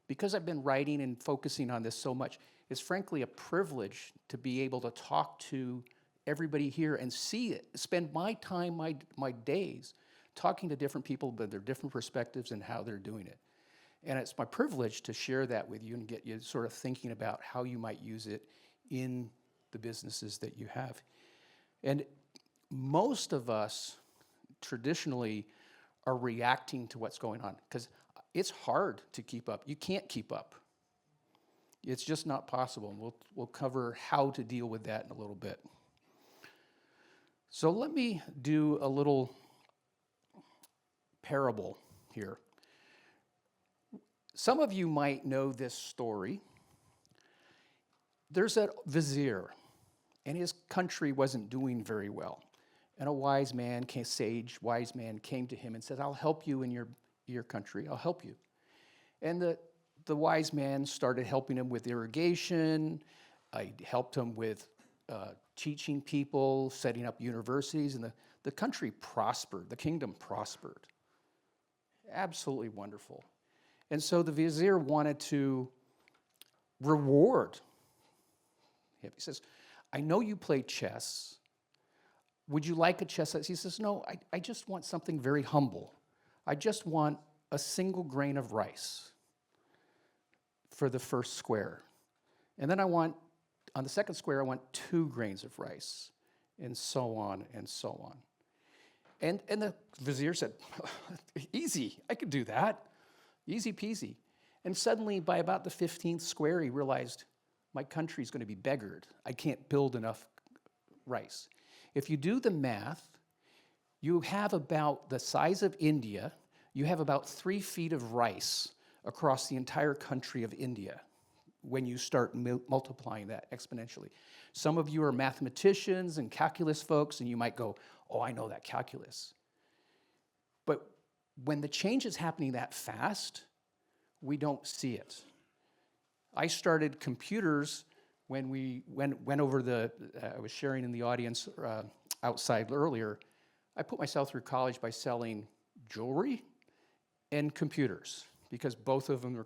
because I've been writing and focusing on this so much, it's frankly a privilege to be able to talk to everybody here and see it, spend my time, my days, talking to different people about their different perspectives and how they're doing it. And it's my privilege to share that with you and get you sort of thinking about how you might use it in the businesses that you have. And most of us traditionally are reacting to what's going on because it's hard to keep up. You can't keep up. It's just not possible. And we'll cover how to deal with that in a little bit. So let me do a little parable here. Some of you might know this story. There's a vizier, and his country wasn't doing very well. And a wise man, sage wise man, came to him and said, I'll help you in your country, I'll help you. And the wise man started helping him with irrigation. I helped him with teaching people, setting up universities, and the country prospered, the kingdom prospered. Absolutely wonderful. And so the vizier wanted to reward him. He says, I know you play chess. Would you like a chess set? He says, no, I just want something very humble. I just want a single grain of rice for the first square. And then on the second square, I want 2 grains of rice, and so on and so on. And the vizier said, easy, I could do that. Easy peasy. And suddenly, by about the 15th square, he realized, my country's going to be beggared. I can't build enough rice. If you do the math, you have about the size of India, you have about 3 feet of rice across the entire country of India when you start multiplying that exponentially. Some of you are mathematicians and calculus folks, and you might go, oh, I know that calculus. But when the change is happening that fast, we don't see it. I started computers when we went over I was sharing in the audience outside earlier. I put myself through college by selling jewelry and computers because both of them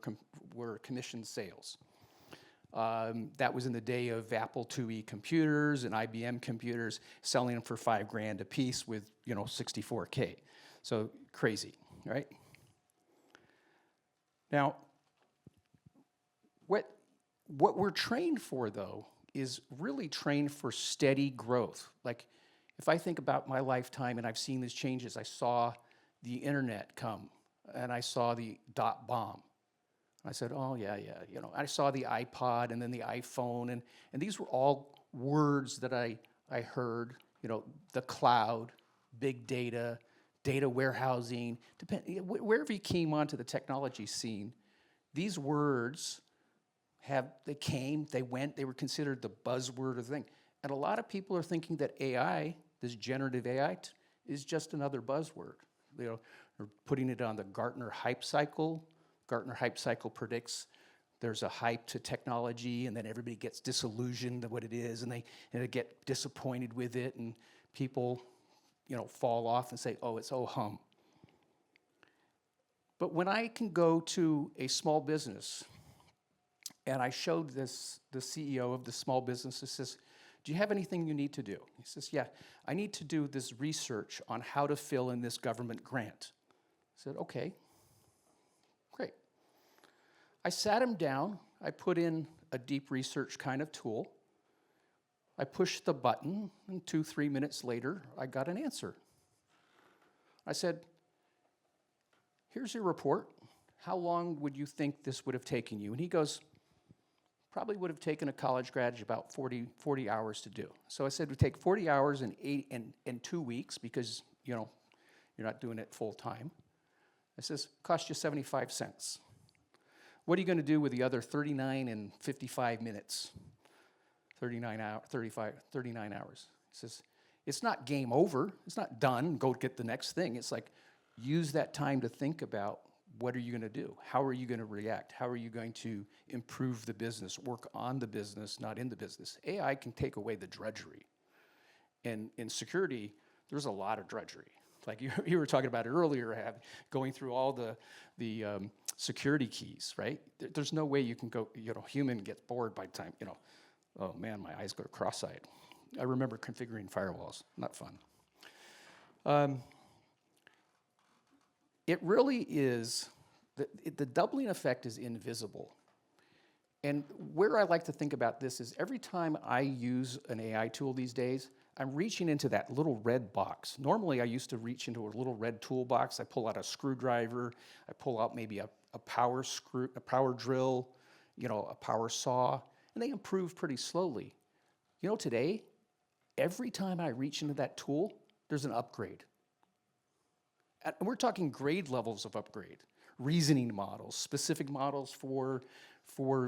were commissioned sales. That was in the day of Apple IIe computers and IBM computers, selling them for $5,000 a piece with 64K. So crazy, right? Now, what we're trained for, though, is really trained for steady growth. Like, if I think about my lifetime and I've seen these changes, I saw the internet come, and I saw the dot bomb. I said, oh, yeah, I saw the iPod and then the iPhone, and these were all words that I heard, the cloud, big data, data warehousing, wherever you came onto the technology scene, these words they came, they went, they were considered the buzzword of the thing. And a lot of people are thinking that AI, this generative AI, is just another buzzword. They're putting it on the Gartner hype cycle. Gartner hype cycle predicts there's a hype to technology, and then everybody gets disillusioned of what it is, and they get disappointed with it, and people, fall off and say, oh, it's oh-hum. But when I can go to a small business, and I showed the CEO of the small business, he says, do you have anything you need to do? He says, yeah, I need to do this research on how to fill in this government grant. I said, okay, great. I sat him down, I put in a deep research kind of tool, I pushed the button, and 2-3 minutes later, I got an answer. I said, here's your report. How long would you think this would have taken you? And he goes, probably would have taken a college grad about 40 hours to do. So I said, it would take 40 hours in 2 weeks because, you're not doing it full time. I says, cost you 75 cents. What are you going to do with the other 39 and 55 minutes? 39 hours. He says, it's not game over. It's not done. Go get the next thing. It's like, use that time to think about what are you going to do? How are you going to react? How are you going to improve the business, work on the business, not in the business? AI can take away the drudgery. And in security, there's a lot of drudgery. Like you were talking about it earlier, going through all the security keys, right? There's no way you can go, human gets bored by the time, oh man, my eyes go cross-eyed. I remember configuring firewalls, not fun. It really is, the doubling effect is invisible. And where I like to think about this is every time I use an AI tool these days, I'm reaching into that little red box. Normally I used to reach into a little red toolbox. I pull out a screwdriver, I pull out maybe a power drill, a power saw, and they improve pretty slowly. Today, every time I reach into that tool, there's an upgrade. And we're talking grade levels of upgrade. Reasoning models, specific models for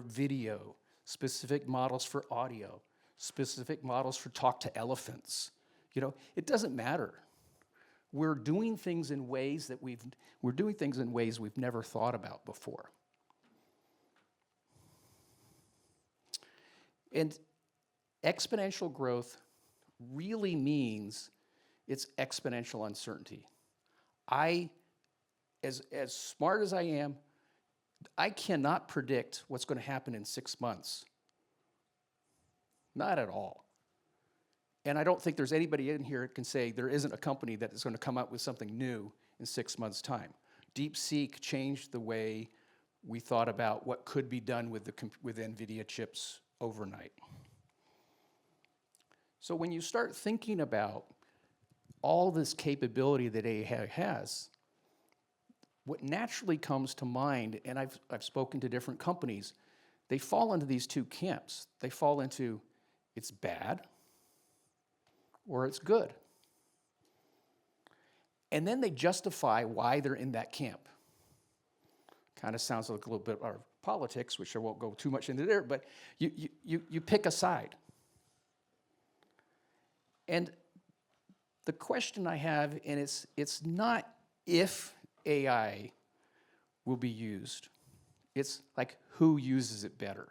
video, specific models for audio, specific models for talk to elephants. It doesn't matter. We're doing things in ways we've never thought about before. And exponential growth really means it's exponential uncertainty. As smart as I am, I cannot predict what's going to happen in 6 months. Not at all. And I don't think there's anybody in here that can say there isn't a company that is going to come out with something new in 6 months' time. DeepSeek changed the way we thought about what could be done with NVIDIA chips overnight. So when you start thinking about all this capability that AI has, what naturally comes to mind, and I've spoken to different companies, they fall into these two camps. They fall into it's bad or it's good. And then they justify why they're in that camp. Kind of sounds like a little bit of politics, which I won't go too much into there, but you pick a side. And the question I have, and it's not if AI will be used, it's like who uses it better.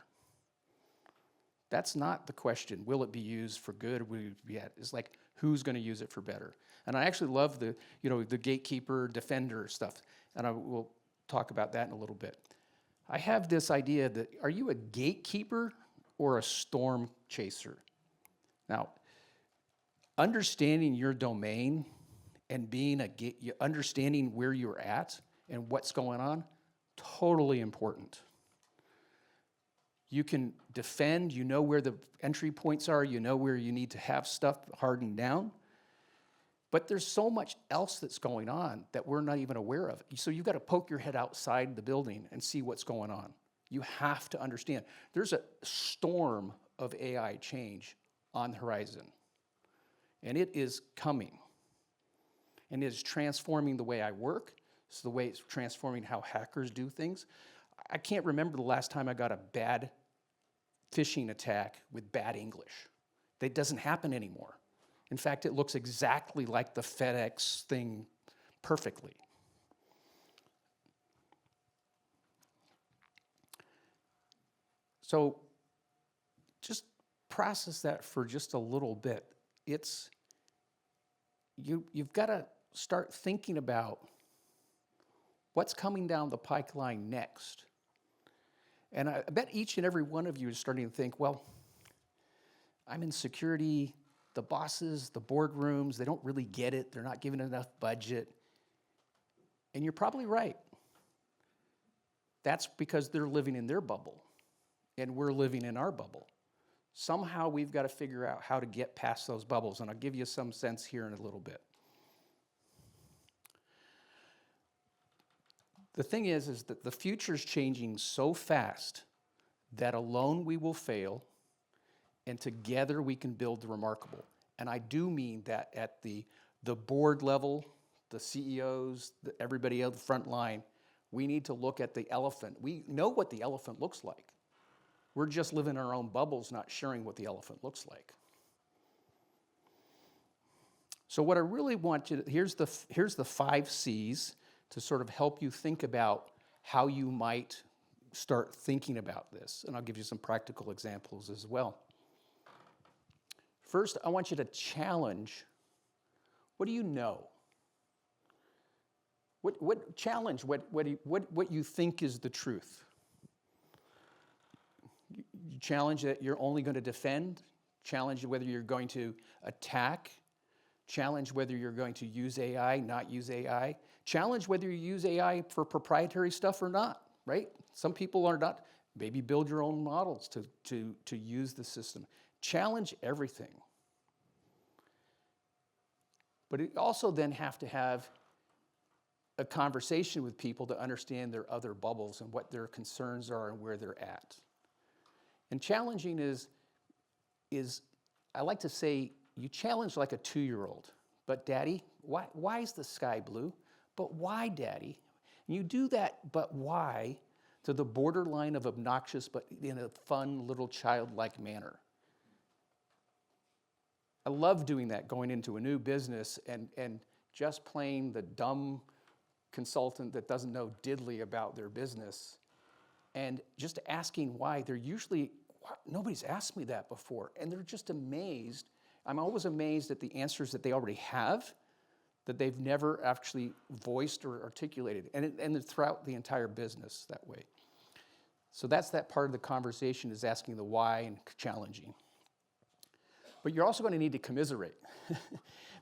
That's not the question. Will it be used for good? Will it be bad? It's like who's going to use it for better. And I actually love the gatekeeper, defender stuff, and I will talk about that in a little bit. I have this idea that are you a gatekeeper or a storm chaser? Now, understanding your domain and being understanding where you're at and what's going on, totally important. You can defend, you know where the entry points are, you know where you need to have stuff hardened down, but there's so much else that's going on that we're not even aware of. So you've got to poke your head outside the building and see what's going on. You have to understand. There's a storm of AI change on the horizon, and it is coming. And it is transforming the way I work. It's the way it's transforming how hackers do things. I can't remember the last time I got a bad phishing attack with bad English. That doesn't happen anymore. In fact, it looks exactly like the FedEx thing perfectly. So just process that for just a little bit. You've got to start thinking about what's coming down the pipeline next. And I bet each and every one of you is starting to think, well, I'm in security, the bosses, the boardrooms, they don't really get it, they're not giving enough budget. And you're probably right. That's because they're living in their bubble, and we're living in our bubble. Somehow we've got to figure out how to get past those bubbles, and I'll give you some sense here in a little bit. The thing is that the future's changing so fast that alone we will fail, and together we can build the remarkable. And I do mean that at the board level, the CEOs, everybody on the front line, we need to look at the elephant. We know what the elephant looks like. We're just living in our own bubbles, not sharing what the elephant looks like. So what I really want you to, here's the 5 C's to sort of help you think about how you might start thinking about this. And I'll give you some practical examples as well. First, I want you to challenge, what do you know? Challenge what you think is the truth. You challenge that you're only going to defend, challenge whether you're going to attack, challenge whether you're going to use AI, not use AI, challenge whether you use AI for proprietary stuff or not, right? Some people are not. Maybe build your own models to use the system. Challenge everything. But you also then have to have a conversation with people to understand their other bubbles and what their concerns are and where they're at. And challenging is I like to say, you challenge like a 2-year-old. But Daddy, why is the sky blue? But why, Daddy? And you do that, but why, to the borderline of obnoxious, but in a fun, little childlike manner. I love doing that, going into a new business and just playing the dumb consultant that doesn't know diddly about their business and just asking why. They're usually, nobody's asked me that before, and they're just amazed. I'm always amazed at the answers that they already have that they've never actually voiced or articulated, and throughout the entire business that way. So that's that part of the conversation, is asking the why and challenging. But you're also going to need to commiserate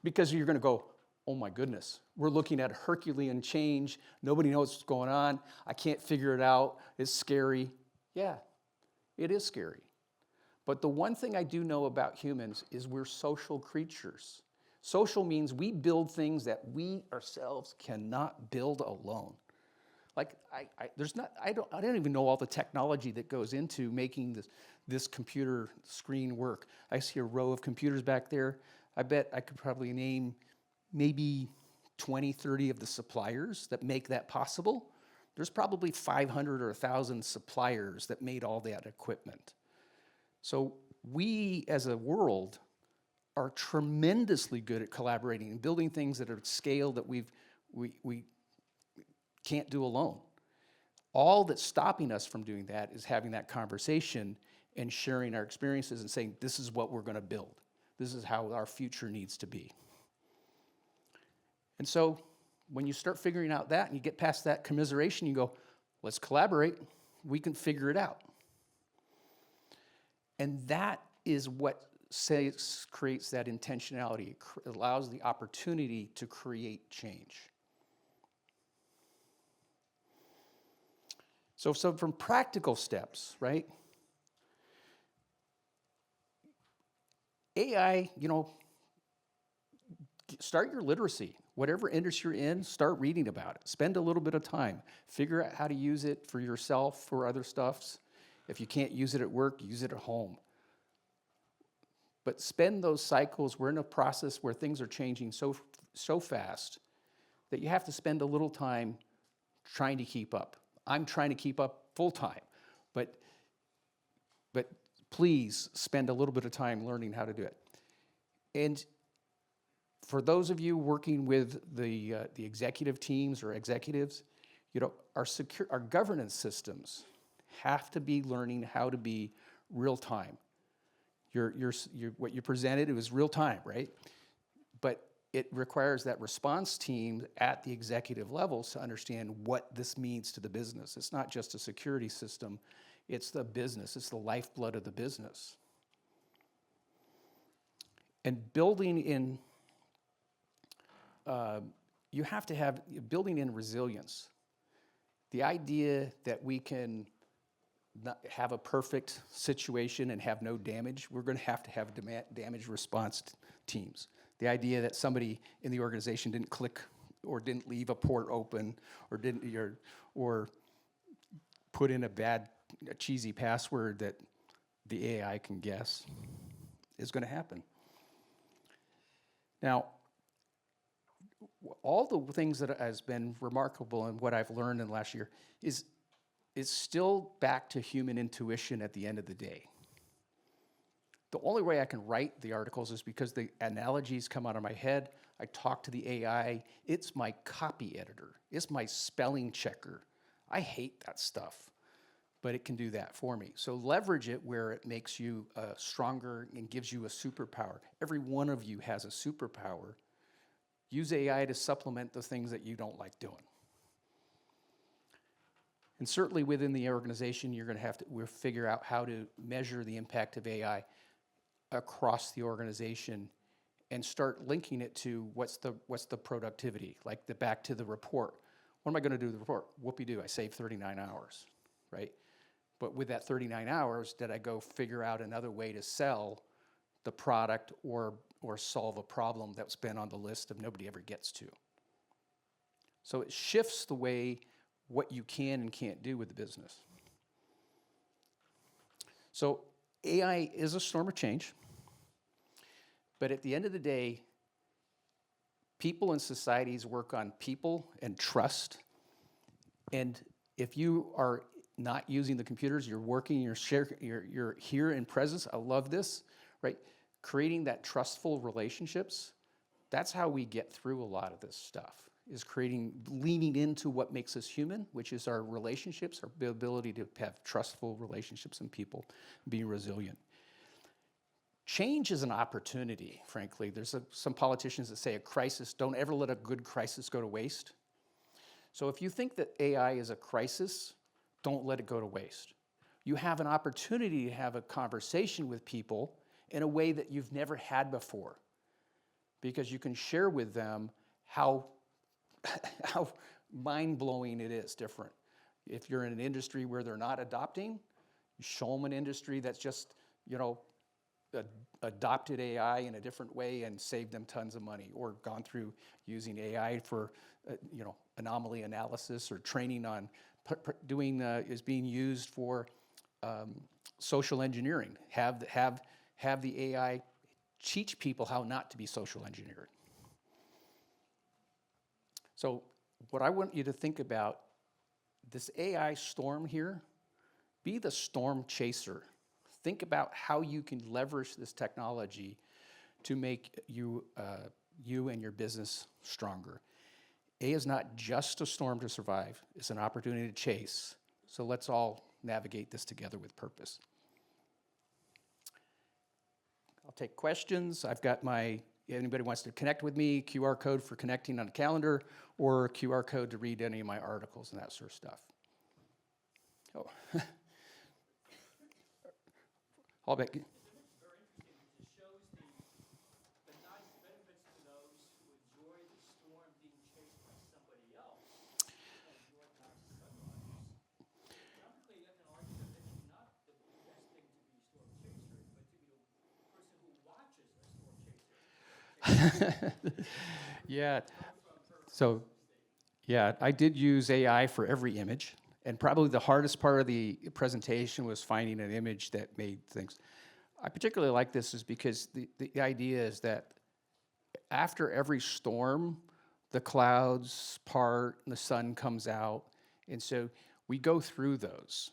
because you're going to go, oh my goodness, we're looking at Herculean change. Nobody knows what's going on. I can't figure it out. It's scary. Yeah, it is scary. But the one thing I do know about humans is we're social creatures. Social means we build things that we ourselves cannot build alone. Like, I don't even know all the technology that goes into making this computer screen work. I see a row of computers back there. I bet I could probably name maybe 20, 30 of the suppliers that make that possible. There's probably 500 or 1,000 suppliers that made all that equipment. So we, as a world, are tremendously good at collaborating and building things that are at scale that we can't do alone. All that's stopping us from doing that is having that conversation and sharing our experiences and saying, this is what we're going to build. This is how our future needs to be. And so when you start figuring out that and you get past that commiseration, you go, let's collaborate. We can figure it out. And that is what creates that intentionality. It allows the opportunity to create change. So from practical steps, right? AI, start your literacy. Whatever industry you're in, start reading about it. Spend a little bit of time. Figure out how to use it for yourself, for other stuffs. If you can't use it at work, use it at home. But spend those cycles. We're in a process where things are changing so fast that you have to spend a little time trying to keep up. I'm trying to keep up full time, but please spend a little bit of time learning how to do it. And for those of you working with the executive teams or executives, our governance systems have to be learning how to be real time. What you presented, it was real time, right? But it requires that response team at the executive levels to understand what this means to the business. It's not just a security system, it's the business, it's the lifeblood of the business. And building in, you have to have, building in resilience. The idea that we can not have a perfect situation and have no damage, we're going to have damage response teams. The idea that somebody in the organization didn't click or didn't leave a port open or put in a cheesy password that the AI can guess is going to happen. Now, all the things that has been remarkable and what I've learned in the last year is still back to human intuition at the end of the day. The only way I can write the articles is because the analogies come out of my head. I talk to the AI. It's my copy editor. It's my spelling checker. I hate that stuff, but it can do that for me. So leverage it where it makes you stronger and gives you a superpower. Every one of you has a superpower. Use AI to supplement the things that you don't like doing. And certainly within the organization, you're going to have to figure out how to measure the impact of AI across the organization and start linking it to what's the productivity, like back to the report. What am I going to do with the report? Whoopie-doo, I saved 39 hours, right? But with that 39 hours, did I go figure out another way to sell the product or solve a problem that's been on the list of nobody ever gets to? So it shifts the way what you can and can't do with the business. So AI is a storm of change, but at the end of the day, people and societies work on people and trust. And if you are not using the computers, you're working, you're here in presence. I love this, right? Creating that trustful relationships, that's how we get through a lot of this stuff, is leaning into what makes us human, which is our relationships, our ability to have trustful relationships and people, being resilient. Change is an opportunity, frankly. There's some politicians that say a crisis, don't ever let a good crisis go to waste. So if you think that AI is a crisis, don't let it go to waste. You have an opportunity to have a conversation with people in a way that you've never had before, because you can share with them how mind-blowing it is different. If you're in an industry where they're not adopting, you show them an industry that's just, adopted AI in a different way and saved them tons of money, or gone through using AI for, anomaly analysis or training on doing is being used for social engineering. Have the AI teach people how not to be social engineered. So what I want you to think about, this AI storm here, be the storm chaser. Think about how you can leverage this technology to make you and your business stronger. A is not just a storm to survive, it's an opportunity to chase. So let's all navigate this together with purpose. I'll take questions. I've got anybody wants to connect with me, QR code for connecting on a calendar, or QR code to read any of my articles and that sort of stuff. Oh. I'll bet. Very interesting. It just shows the nice benefits to those who enjoy the storm being chased by somebody else and enjoy nice sunrise. Economically, you can argue that it's not the best thing to be a storm chaser, but to be the person who watches a storm chaser. Yeah. So, yeah, I did use AI for every image. And probably the hardest part of the presentation was finding an image that made things. I particularly like this is because the idea is that after every storm, the clouds part and the sun comes out. And so we go through those.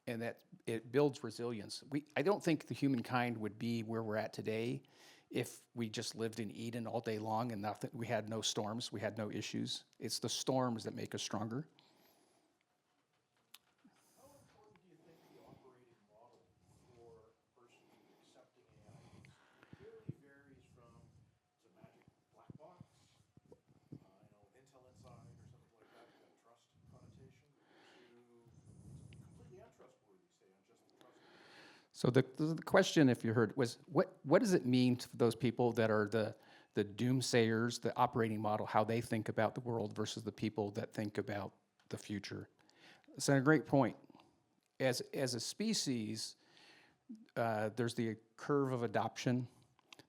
And that it builds resilience. I don't think the humankind would be where we're at today if we just lived in Eden all day long and we had no storms, we had no issues. It's the storms that make us stronger. How important do you think the operating model for a person accepting AI is? It clearly varies from it's a magic black box, with Intel inside or something like that, with that trust connotation, to it's completely untrustworthy, say, on just the trust. So the question, if you heard, was what does it mean to those people that are the doomsayers, the operating model, how they think about the world versus the people that think about the future? It's a great point. As a species, there's the curve of adoption.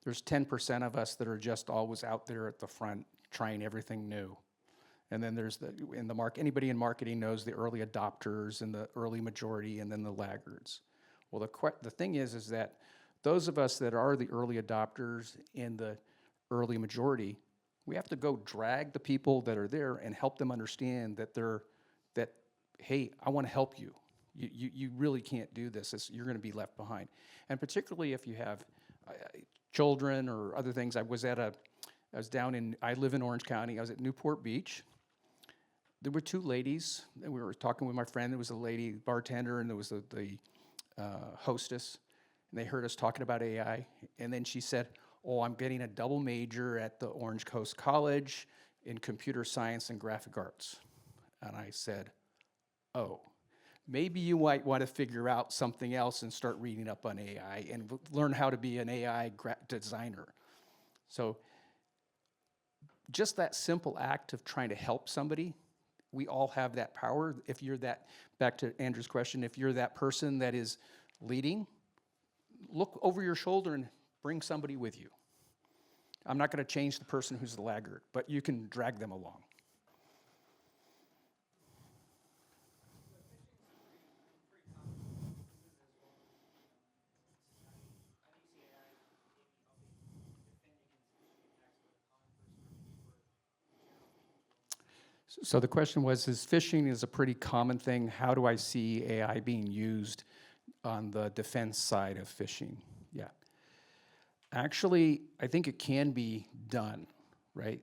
There's 10% of us that are just always out there at the front trying everything new. And then there's anybody in marketing knows the early adopters and the early majority and then the laggards. Well, the thing is that those of us that are the early adopters and the early majority, we have to go drag the people that are there and help them understand that hey, I want to help you. You really can't do this. You're going to be left behind. And particularly if you have children or other things. I live in Orange County. I was at Newport Beach. There were two ladies, and we were talking with my friend. There was a lady bartender, and there was the hostess, and they heard us talking about AI, and then she said, "Oh, I'm getting a double major at the Orange Coast College in computer science and graphic arts." And I said, "Oh, maybe you might want to figure out something else and start reading up on AI and learn how to be an AI designer." So just that simple act of trying to help somebody, we all have that power. If you're back to Andrew's question, if you're that person that is leading, look over your shoulder and bring somebody with you. I'm not going to change the person who's the laggard, but you can drag them along. So the question was, phishing is a pretty common thing. How do I see AI being used on the defense side of phishing? Yeah. Actually, I think it can be done, right?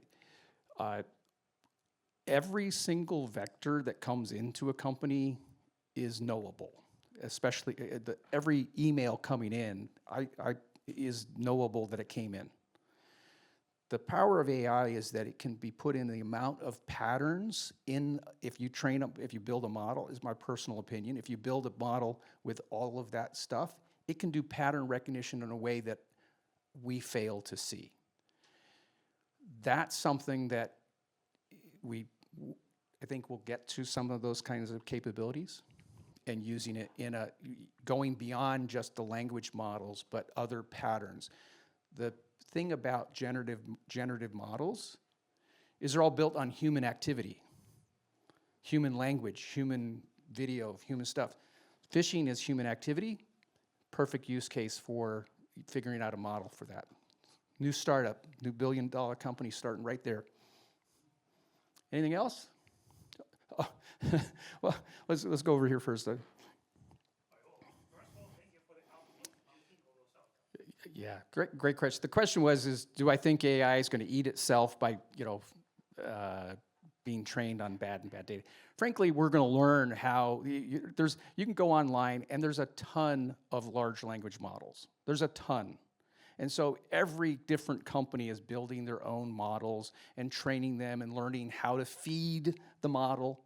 Every single vector that comes into a company is knowable, especially every email coming in is knowable that it came in. The power of AI is that it can be put in the amount of patterns if you build a model, is my personal opinion. If you build a model with all of that stuff, it can do pattern recognition in a way that we fail to see. That's something that I think we'll get to some of those kinds of capabilities. and using it in going beyond just the language models, but other patterns. The thing about generative models is they're all built on human activity, human language, human video, human stuff. Phishing is human activity, perfect use case for figuring out a model for that. New startup, new billion-dollar company starting right there. Anything else? Oh, well, let's go over here first. Yeah, great question. The question was, do I think AI is going to eat itself by, being trained on bad data? Frankly, we're going to learn how. You can go online and there's a ton of large language models. There's a ton. And so every different company is building their own models and training them and learning how to feed the model.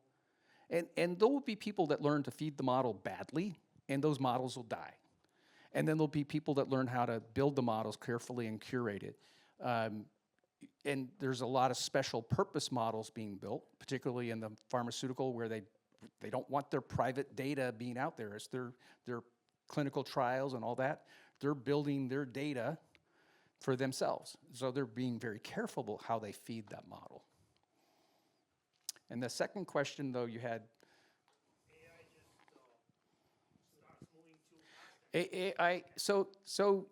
And there will be people that learn to feed the model badly, and those models will die. And then there'll be people that learn how to build the models carefully and curate it. And there's a lot of special purpose models being built, particularly in the pharmaceutical, where they don't want their private data being out there. It's their clinical trials and all that. They're building their data for themselves. So they're being very careful about how they feed that model. And the second question, though, you had. AI, so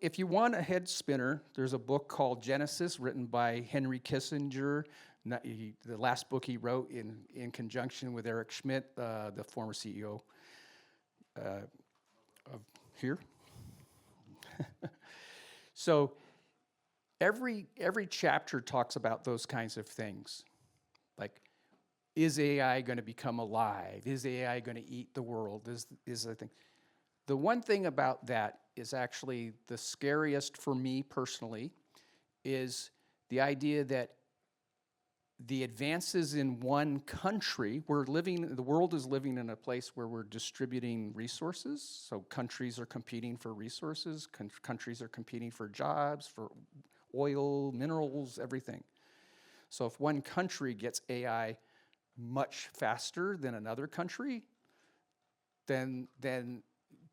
if you want a head spinner, there's a book called Genesis, written by Henry Kissinger. The last book he wrote in conjunction with Eric Schmidt, the former CEO of here. So every chapter talks about those kinds of things, like, is AI going to become alive? Is AI going to eat the world? Is the thing. The one thing about that is actually the scariest for me personally is the idea that the advances in one country, the world is living in a place where we're distributing resources. So countries are competing for resources, countries are competing for jobs, for oil, minerals, everything. So if one country gets AI much faster than another country, then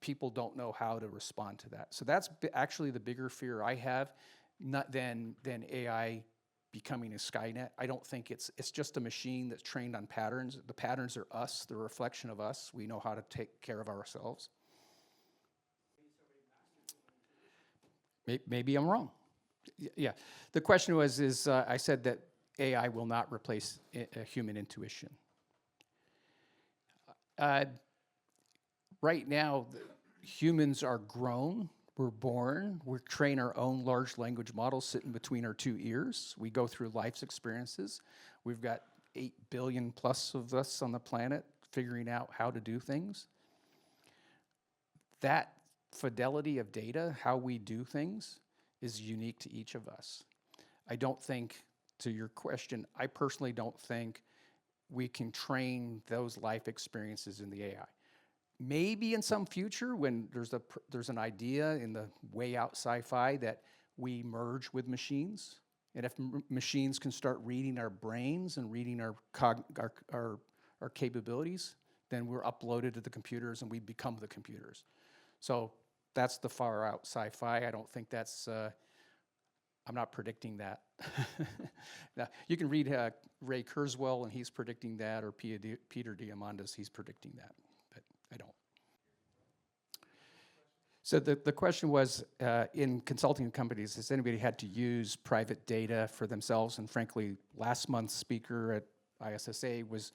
people don't know how to respond to that. So that's actually the bigger fear I have, not than AI becoming a Skynet. I don't think it's just a machine that's trained on patterns. The patterns are us, the reflection of us. We know how to take care of ourselves. Maybe I'm wrong. Yeah. The question was, I said that AI will not replace human intuition. Right now, humans are grown, we're born, we train our own large language models sitting between our two ears. We go through life's experiences. We've got 8 billion plus of us on the planet figuring out how to do things. That fidelity of data, how we do things, is unique to each of us. I don't think, to your question, I personally don't think we can train those life experiences in the AI. Maybe in some future when there's an idea in the way out sci-fi that we merge with machines, and if machines can start reading our brains and reading our capabilities, then we're uploaded to the computers and we become the computers. So that's the far out sci-fi. I don't think that's. I'm not predicting that. Now, you can read Ray Kurzweil, and he's predicting that, or Peter Diamandis, he's predicting that. I don't. So the question was, in consulting companies, has anybody had to use private data for themselves? And frankly, last month's speaker at ISSA was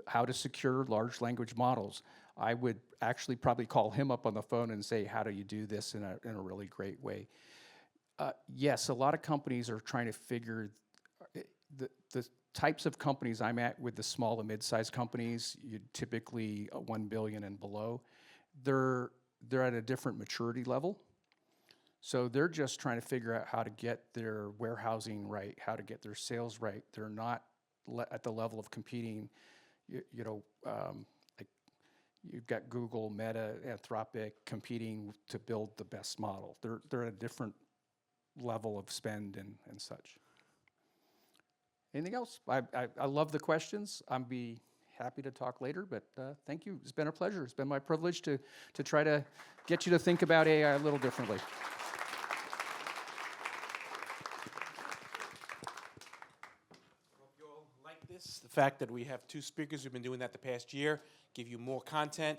how to secure large language models. I would actually probably call him up on the phone and say, how do you do this in a really great way? Yes, a lot of companies are trying to figure the types of companies I'm at with the small and mid-sized companies, you typically 1 billion and below, they're at a different maturity level. So they're just trying to figure out how to get their warehousing right, how to get their sales right. They're not at the level of competing, like you've got Google, Meta, Anthropic competing to build the best model. They're at a different level of spend and such. Anything else? I love the questions. I'd be happy to talk later, but thank you. It's been a pleasure. It's been my privilege to try to get you to think about AI a little differently. Hope you all like this. The fact that we have two speakers who've been doing that the past year, give you more content.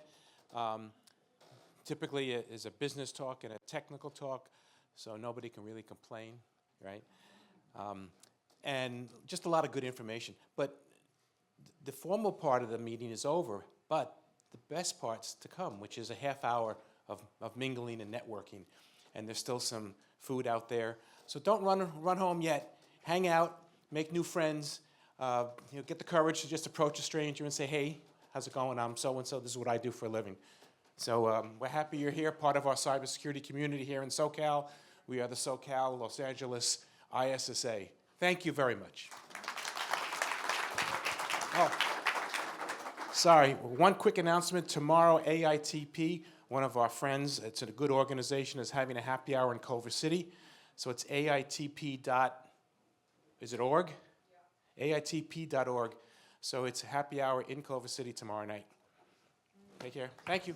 Typically, it is a business talk and a technical talk, so nobody can really complain, right? And just a lot of good information. But the formal part of the meeting is over, but the best part's to come, which is a half hour of mingling and networking. And there's still some food out there. So don't run home yet. Hang out, make new friends, get the courage to just approach a stranger and say, hey, how's it going? I'm so-and-so, this is what I do for a living. So we're happy you're here, part of our cybersecurity community here in SoCal. We are the SoCal Los Angeles ISSA. Thank you very much. Oh, sorry, one quick announcement. Tomorrow, AITP, one of our friends, it's a good organization, is having a happy hour in Culver City. So it's AITP.org? Yeah. AITP.org. So it's a happy hour in Culver City tomorrow night. Take care. Thank you.